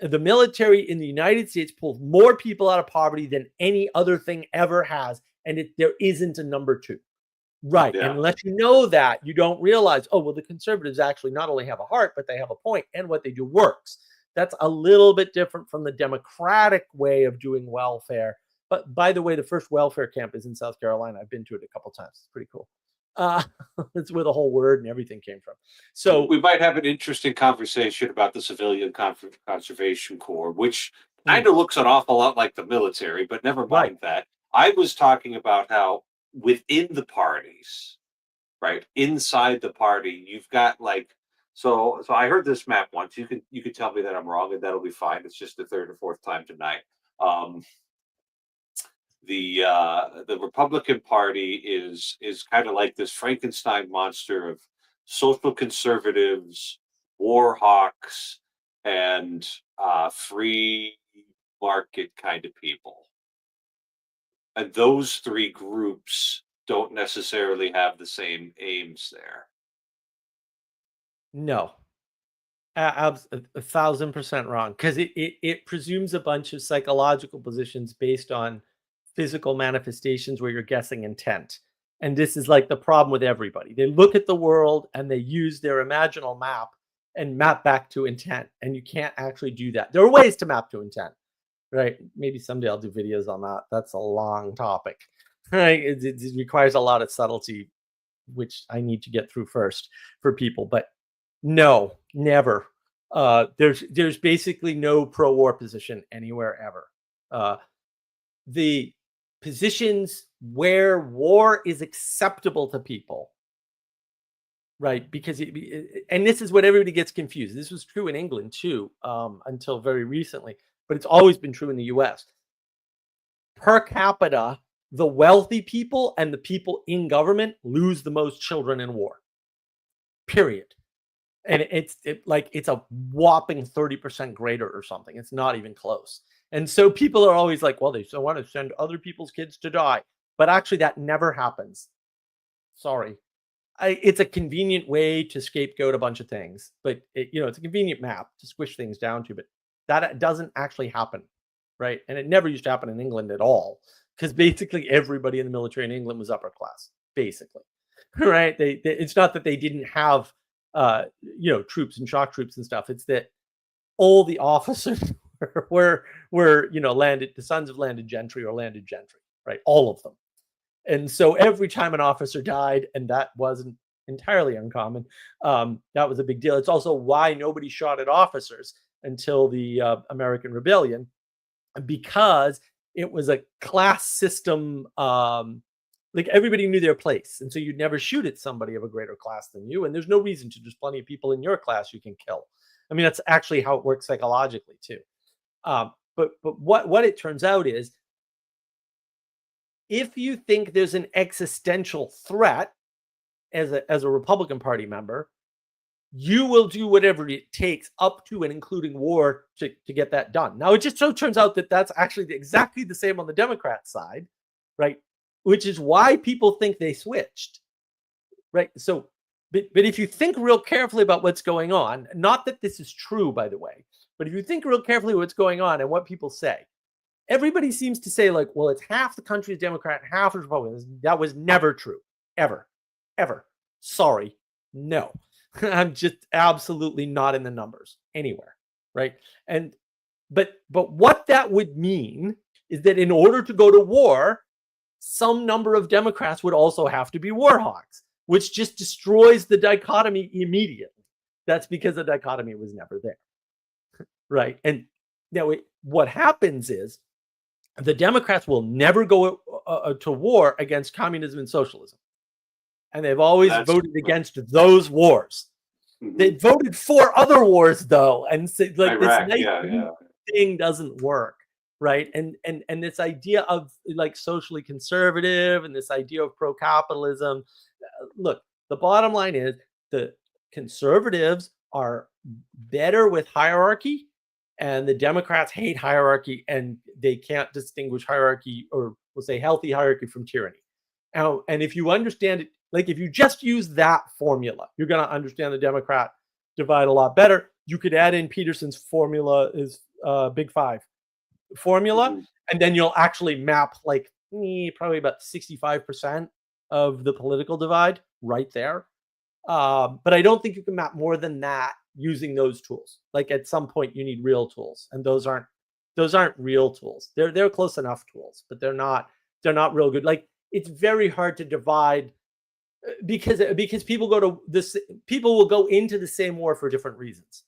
The military in the United States pulls more people out of poverty than any other thing ever has. And there isn't a number two. Right. And yeah. unless you know that, you don't realize, oh, well, the conservatives actually not only have a heart, but they have a point, and what they do works. That's a little bit different from the Democratic way of doing welfare. But by the way, the first welfare camp is in South Carolina. I've been to it a couple times. It's pretty cool. Uh, it's where the whole word and everything came from. So We might have an interesting conversation about the Civilian Conservation Corps, which kind of looks an awful lot like the military, but never right. mind that. I was talking about how within the parties, right, inside the party, you've got like so I heard this map once. You can tell me that I'm wrong, and that'll be fine. It's just the third or fourth time tonight. Um, the Republican Party is kind of like this Frankenstein monster of social conservatives, war hawks, and free market kind of people. And those three groups don't necessarily have the same aims there. No, 1,000% wrong, because it presumes a bunch of psychological positions based on physical manifestations where you're guessing intent. And this is like the problem with everybody. They look at the world and they use their imaginal map and map back to intent. And you can't actually do that. There are ways to map to intent, right? Maybe someday I'll do videos on that. That's a long topic, right? It requires a lot of subtlety, which I need to get through first for people. But no, never. There's basically no pro-war position anywhere ever. The positions where war is acceptable to people, right? Because and this is what everybody gets confused. This was true in England too, until very recently, but it's always been true in the US. Per capita, the wealthy people and the people in government lose the most children in war. Period. And it's a whopping 30% greater or something. It's not even close. And so people are always like, well, they still want to send other people's kids to die. But actually, that never happens. Sorry. It's a convenient way to scapegoat a bunch of things. But, it's a convenient map to squish things down to. But that doesn't actually happen, right? And it never used to happen in England at all. Because basically everybody in the military in England was upper class, basically. Right? It's not that they didn't have troops and shock troops and stuff. It's that all the officers were landed, the sons of landed gentry or landed gentry, right? All of them. And so every time an officer died, and that wasn't entirely uncommon, that was a big deal. It's also why nobody shot at officers until the American Rebellion, because it was a class system. Like everybody knew their place. And so you'd never shoot at somebody of a greater class than you. And there's no reason to. There's plenty of people in your class you can kill. I mean, that's actually how it works psychologically too. But what it turns out is, if you think there's an existential threat as a Republican Party member, you will do whatever it takes, up to and including war, to get that done. Now, it just so turns out that that's actually exactly the same on the Democrat side. right? Which is why people think they switched, right? So, but if you think real carefully about what's going on, not that this is true, by the way, but if you think real carefully what's going on and what people say, everybody seems to say like, well, it's half the country is Democrat, half is Republican. That was never true, ever, ever. Sorry, no. I'm just absolutely not in the numbers anywhere, right? And but what that would mean is that in order to go to war, some number of Democrats would also have to be war hawks, which just destroys the dichotomy immediately. That's because the dichotomy was never there, right? And now what happens is the Democrats will never go to war against communism and socialism. And they've always voted against those wars. They voted for other wars, though, and so, like Iraq, this nice thing doesn't work, right? And this idea of like socially conservative and this idea of pro-capitalism. Look, the bottom line is the conservatives are better with hierarchy, and the Democrats hate hierarchy, and they can't distinguish hierarchy, or we'll say healthy hierarchy, from tyranny. Now, and if you understand it, like if you just use that formula, you're going to understand the Democrat divide a lot better. You could add in Peterson's formula, is Big Five formula, and then you'll actually map like probably about 65% of the political divide right there. But I don't think you can map more than that using those tools. Like at some point you need real tools, and those aren't real tools. They're close enough tools, but they're not real good. Like it's very hard to divide because people will go into the same war for different reasons.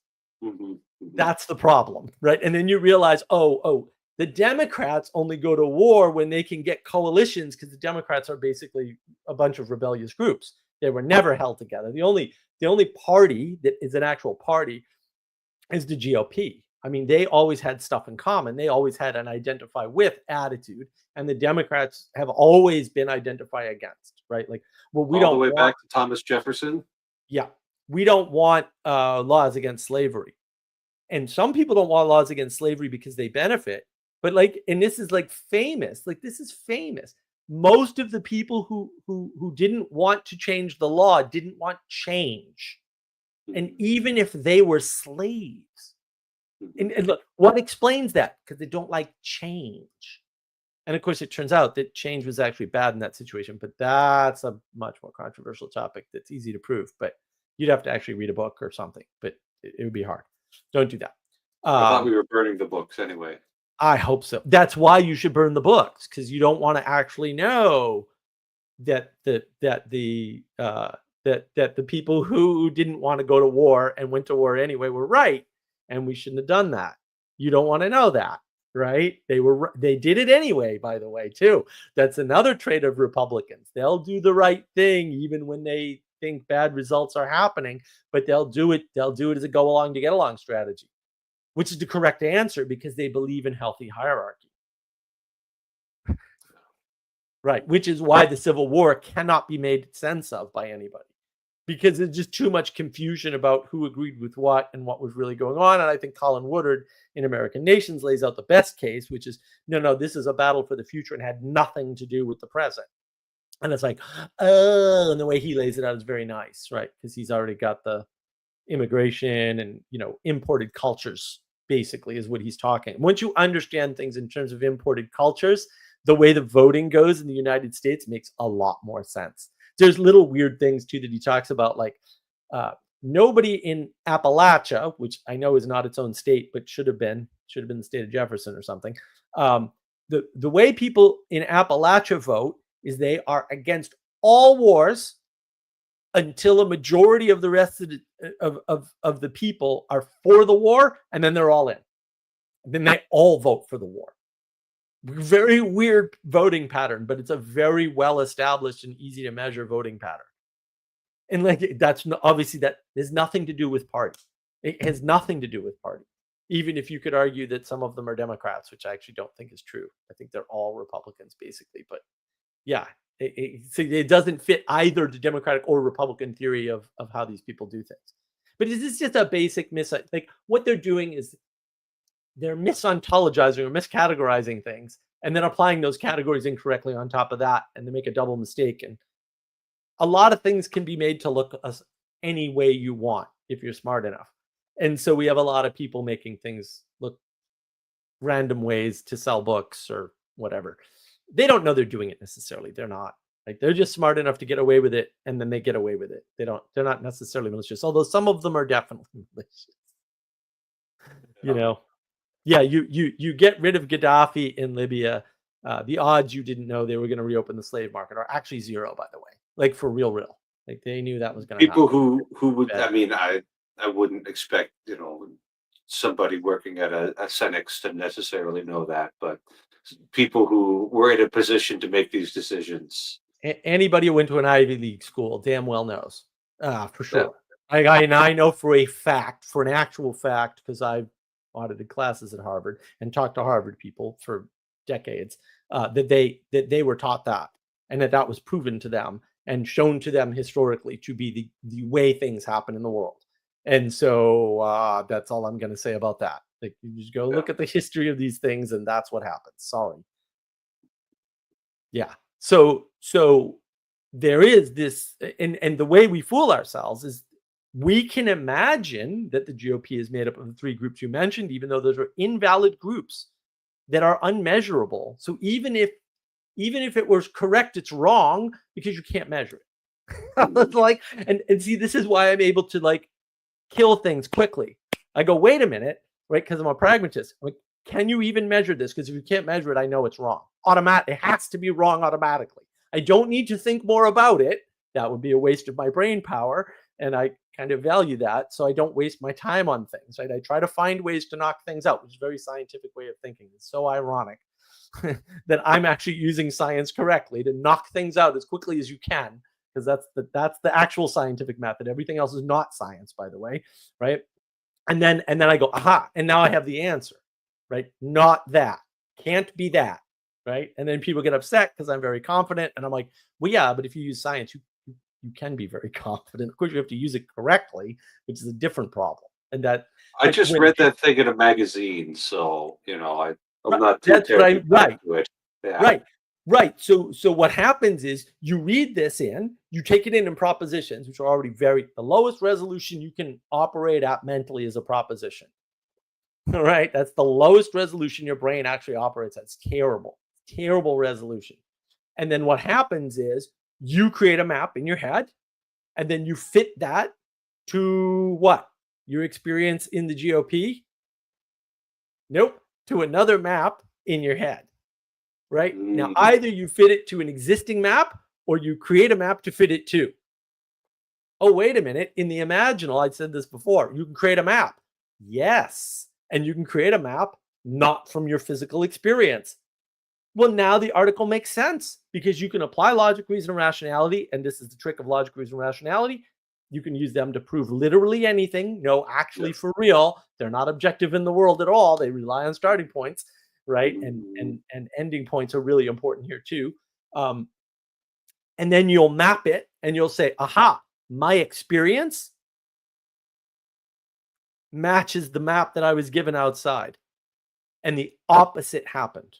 That's the problem, right? And then you realize, oh, the Democrats only go to war when they can get coalitions, because the Democrats are basically a bunch of rebellious groups. They were never held together. The only party that is an actual party is the GOP. I mean, they always had stuff in common. They always had an identify with attitude, and the Democrats have always been identify against, right? Like, well, we all don't the way back to Thomas Jefferson. Yeah, we don't want laws against slavery, and some people don't want laws against slavery because they benefit. But like, and this is like famous. Like this is famous. Most of the people who didn't want to change the law didn't want change, and even if they were slaves. And look, what explains that? Because they don't like change. And of course, it turns out that change was actually bad in that situation. But that's a much more controversial topic that's easy to prove. But you'd have to actually read a book or something. But it would be hard. Don't do that. I thought we were burning the books anyway. I hope so. That's why you should burn the books, because you don't want to actually know that the people who didn't want to go to war and went to war anyway were right. And we shouldn't have done that. You don't want to know that, right? They did it anyway, by the way, too. That's another trait of Republicans. They'll do the right thing even when they think bad results are happening, but they'll do it as a go along to get along strategy, which is the correct answer because they believe in healthy hierarchy. Right, which is why the Civil War cannot be made sense of by anybody, because there's just too much confusion about who agreed with what and what was really going on. And I think Colin Woodard in American Nations lays out the best case, which is, no, this is a battle for the future and had nothing to do with the present. And it's like, oh, and the way he lays it out is very nice, right? Because he's already got the immigration and, imported cultures, basically, is what he's talking. Once you understand things in terms of imported cultures, the way the voting goes in the United States makes a lot more sense. There's little weird things too that he talks about, like nobody in Appalachia, which I know is not its own state, but should have been the state of Jefferson or something. The way people in Appalachia vote is they are against all wars until a majority of the rest of the people are for the war, and then they're all in. Then they all vote for the war. Very weird voting pattern, but it's a very well established and easy to measure voting pattern. And like, that's obviously, that has nothing to do with party. It has nothing to do with party. Even if you could argue that some of them are Democrats, which I actually don't think is true. I think they're all Republicans basically. But yeah, it doesn't fit either the Democratic or Republican theory of how these people do things. But this is just a basic like what they're doing is they're misontologizing or miscategorizing things and then applying those categories incorrectly on top of that, and they make a double mistake. And a lot of things can be made to look any way you want if you're smart enough. And so we have a lot of people making things look random ways to sell books or whatever. They don't know they're doing it necessarily. They're not. Like, they're just smart enough to get away with it, and then they get away with it. They're not necessarily malicious, although some of them are definitely malicious. You know, yeah, you get rid of Gaddafi in Libya. The odds you didn't know they were going to reopen the slave market are actually zero, by the way. Like, for real. Like, they knew that was going to happen. People who would, I mean, I wouldn't expect, somebody working at a Senex to necessarily know that, but people who were in a position to make these decisions. Anybody who went to an Ivy League school damn well knows, for sure. Yeah. I know for an actual fact, because I've audited classes at Harvard and talked to Harvard people for decades, that they were taught that, and that was proven to them and shown to them historically to be the way things happen in the world. And so that's all I'm going to say about that. Like, you just go look at the history of these things, and that's what happens. Sorry. Yeah. So there is this, and the way we fool ourselves is we can imagine that the GOP is made up of the three groups you mentioned, even though those are invalid groups that are unmeasurable. So even if it was correct, it's wrong because you can't measure it. Like, and see, this is why I'm able to, like, kill things quickly. I go, wait a minute, right? Because I'm a pragmatist. I'm like, can you even measure this? Because if you can't measure it, I know it's wrong. It has to be wrong automatically. I don't need to think more about it. That would be a waste of my brain power, and I kind of value that, so I don't waste my time on things. Right? I try to find ways to knock things out, which is a very scientific way of thinking. It's so ironic that I'm actually using science correctly to knock things out as quickly as you can, because that's the actual scientific method. Everything else is not science, by the way, right? And then I go, aha, and now I have the answer, right? Not that. Can't be that, right? And then people get upset because I'm very confident, and I'm like, well, yeah, but if you use science, you can be very confident. Of course, you have to use it correctly, which is a different problem. And that I just read that thing in a magazine, so I'm not too terribly right. To it. Yeah. Right. So what happens is you read this in, you take it in propositions, which are already the lowest resolution you can operate at mentally is a proposition. All right. That's the lowest resolution your brain actually operates at. It's terrible resolution. And then what happens is you create a map in your head, and then you fit that to what? Your experience in the GOP? Nope. To another map in your head. Right? Now, either you fit it to an existing map or you create a map to fit it to. Oh, wait a minute. In the Imaginal, I said this before, you can create a map. Yes. And you can create a map not from your physical experience. Well, now the article makes sense because you can apply logic, reason, and rationality. And this is the trick of logic, reason, and rationality. You can use them to prove literally anything. No, actually, for real, they're not objective in the world at all. They rely on starting points. Right. And ending points are really important here too. And then you'll map it and you'll say, aha, my experience matches the map that I was given outside. And the opposite happened.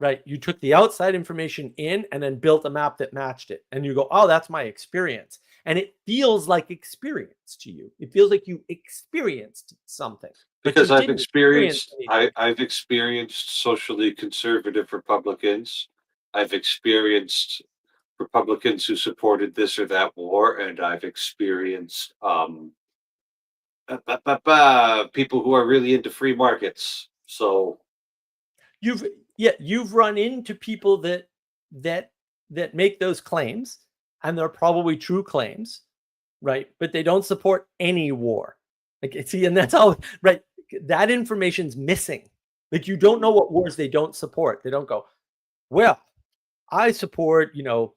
Right. You took the outside information in and then built a map that matched it. And you go, oh, that's my experience. And it feels like experience to you. It feels like you experienced something. Because I've experienced socially conservative Republicans. I've experienced Republicans who supported this or that war, and I've experienced people who are really into free markets. So you've run into people that make those claims, and they're probably true claims, right? But they don't support any war. Like, see, and that's all right. That information's missing. Like, you don't know what wars they don't support. They don't go, well, I support, this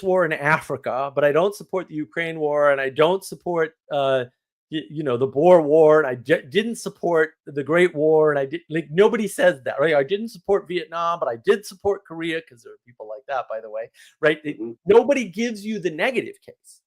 war in Africa, but I don't support the Ukraine war, and I don't support, the Boer War, and I didn't support the Great War, and I did, like, nobody says that, right? I didn't support Vietnam, but I did support Korea, because there are people like that, by the way, right? Nobody gives you the negative case.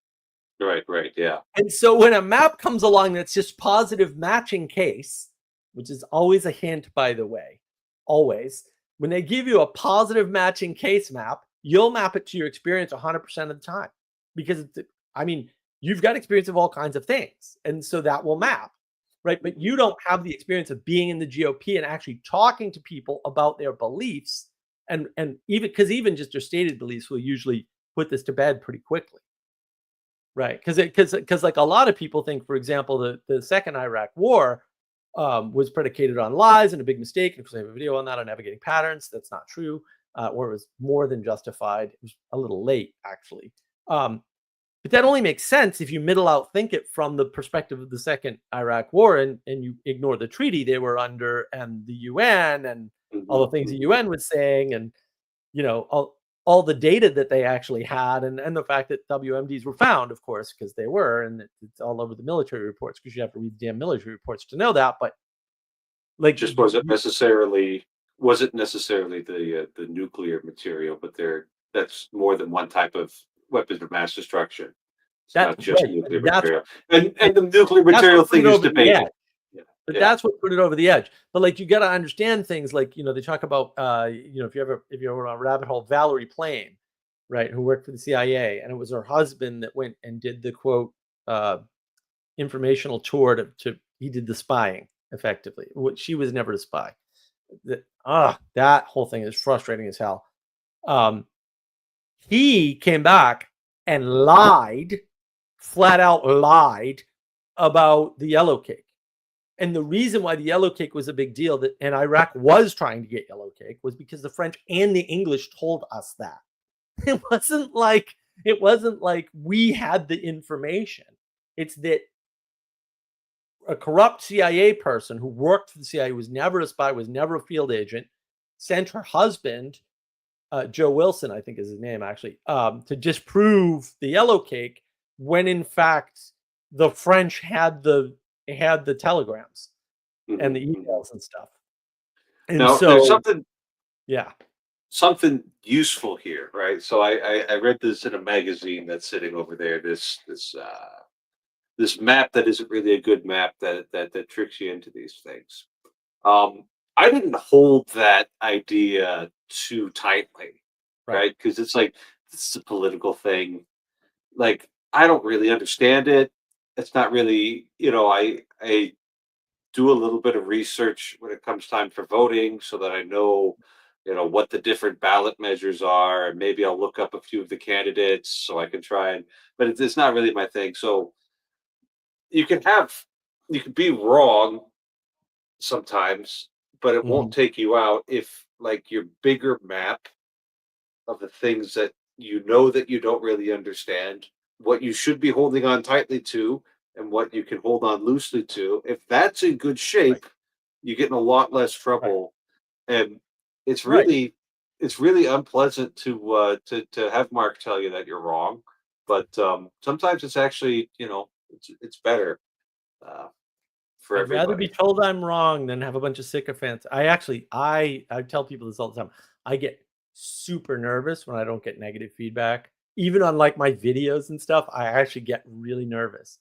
Right, yeah. And so when a map comes along that's just positive matching case, which is always a hint, by the way, always, when they give you a positive matching case map, you'll map it to your experience 100% of the time because I mean, you've got experience of all kinds of things. And so that will map, right? But you don't have the experience of being in the GOP and actually talking to people about their beliefs. And even just their stated beliefs will usually put this to bed pretty quickly. Right. Because like a lot of people think, for example, the second Iraq war was predicated on lies and a big mistake. And of course, I have a video on that on navigating patterns. That's not true. Or it was more than justified. It was a little late, actually. But that only makes sense if you middle out think it from the perspective of the second Iraq war and you ignore the treaty they were under and the UN and all the things the UN was saying and, all the data that they actually had and the fact that WMDs were found, of course, because they were, and it's all over the military reports because you have to read the damn military reports to know that. But like, just wasn't necessarily the nuclear material, but that's more than one type of weapons of mass destruction. It's not just right. nuclear material, and the nuclear material thing is debated. But that's what put it over the edge. But like, you got to understand things like, they talk about, if you're on a rabbit hole, Valerie Plame, right, who worked for the CIA, and it was her husband that went and did the quote informational tour he did the spying effectively. She was never a spy. That whole thing is frustrating as hell. He came back and flat out lied about the yellow cake. And the reason why the yellow cake was a big deal and Iraq was trying to get yellow cake was because the French and the English told us that. It wasn't like we had the information. It's that a corrupt CIA person who worked for the CIA, was never a spy, was never a field agent, sent her husband, Joe Wilson, I think is his name actually, to disprove the yellow cake when in fact the French had the telegrams and the emails and stuff. And now, so there's something useful here, right? So I read this in a magazine that's sitting over there. This map that isn't really a good map that tricks you into these things. I didn't hold that idea too tightly, right? Because it's like, this is a political thing. Like, I don't really understand it. It's not really, I do a little bit of research when it comes time for voting so that I know, what the different ballot measures are. And maybe I'll look up a few of the candidates so I can but it's not really my thing. So you can be wrong sometimes, but it won't take you out if like your bigger map of the things that that you don't really understand, what you should be holding on tightly to and what you can hold on loosely to. If that's in good shape, you get in a lot less trouble. And it's really unpleasant to have Mark tell you that you're wrong. But sometimes it's actually, it's better for I'd everybody. rather be told I'm wrong than have a bunch of sycophants. I tell people this all the time. I get super nervous when I don't get negative feedback. Even on like my videos and stuff, I actually get really nervous.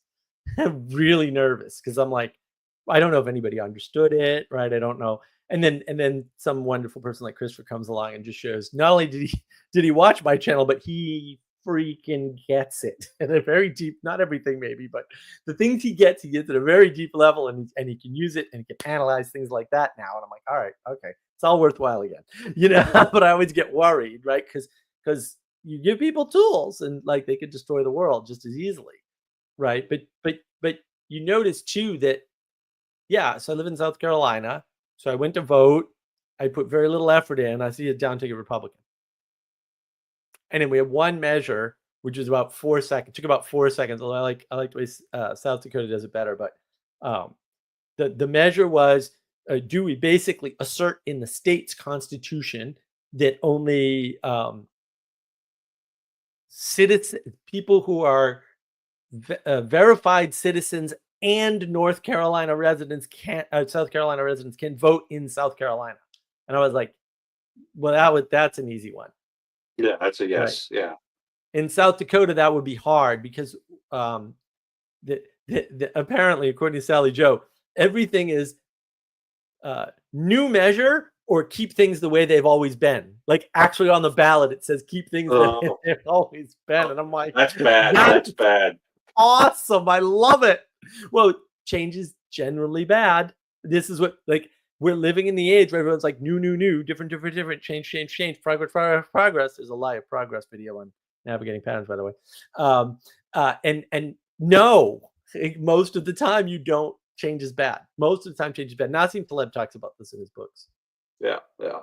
I'm really nervous because I'm like, I don't know if anybody understood it, right? I don't know. And then some wonderful person like Christopher comes along and just shows not only did he watch my channel, but he freaking gets it at a very deep, not everything maybe, but the things he gets at a very deep level, and he can use it and he can analyze things like that now. And I'm like, all right, okay, it's all worthwhile again, but I always get worried, right? Because you give people tools and like they could destroy the world just as easily, right? But you notice too that, so I live in South Carolina, so I went to vote. I put very little effort in. I see a down-ticket Republican. And then we have one measure, which is about 4 seconds. Took about 4 seconds. Although I like the way South Dakota does it better. But the measure was, do we basically assert in the state's constitution that only people who are verified citizens and South Carolina residents can vote in South Carolina? And I was like, well, that's an easy one. Yeah, that's a yes. Right. Yeah. In South Dakota, that would be hard because apparently, according to Sally Joe, everything is new measure or keep things the way they've always been. Like actually on the ballot, it says keep things the way Oh, they've always been. oh, And I'm like, that's bad. that's That's bad. awesome. I love it. Well, change is generally bad. This is what, like, we're living in the age where everyone's like new, new, new, different, different, different, change, change, change, progress, progress, progress. There's a lie of progress video on navigating patterns, by the way. And no, most of the time you don't. Change is bad. Most of the time, change is bad. Nassim Taleb talks about this in his books. Yeah, yeah,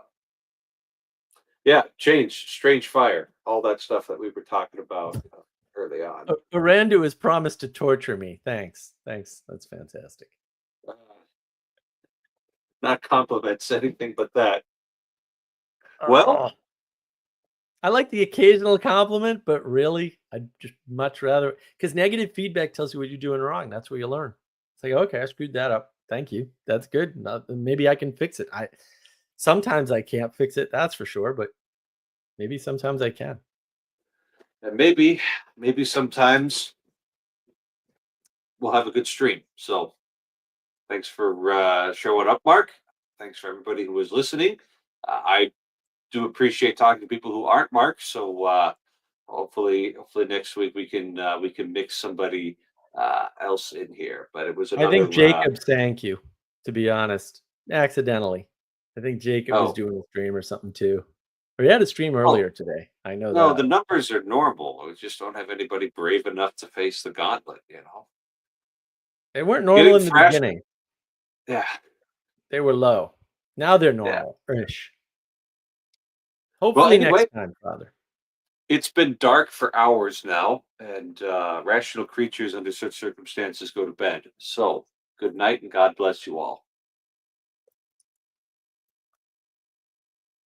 yeah. Change, strange fire, all that stuff that we were talking about early on. Arandu has promised to torture me. Thanks. Thanks. That's fantastic. Uh, Not compliments, anything but that. Well, Oh, I like the occasional compliment, but really, I'd just much rather, because negative feedback tells you what you're doing wrong. That's where you learn. It's like, okay, I screwed that up. Thank you. That's good. Maybe I can fix it. I sometimes I can't fix it, that's for sure, but maybe sometimes I can. and maybe sometimes we'll have a good stream. So thanks for showing up, Mark. Thanks for everybody who was listening. I do appreciate talking to people who aren't Mark. So hopefully next week we can mix somebody else in here. But it was I another. think Jacob thank you, to be honest, accidentally. I think Jacob was Oh, doing a stream or something too. Or he had a stream oh earlier today. I know no, the that. numbers are normal. We just don't have anybody brave enough to face the gauntlet. They weren't normal Getting in the fresh. beginning. Yeah, They were low. Now they're yeah. normal-ish. Well, Hopefully next anyway, time, Father. it's been dark for hours now, and rational creatures under such circumstances go to bed. So, good night and God bless you all.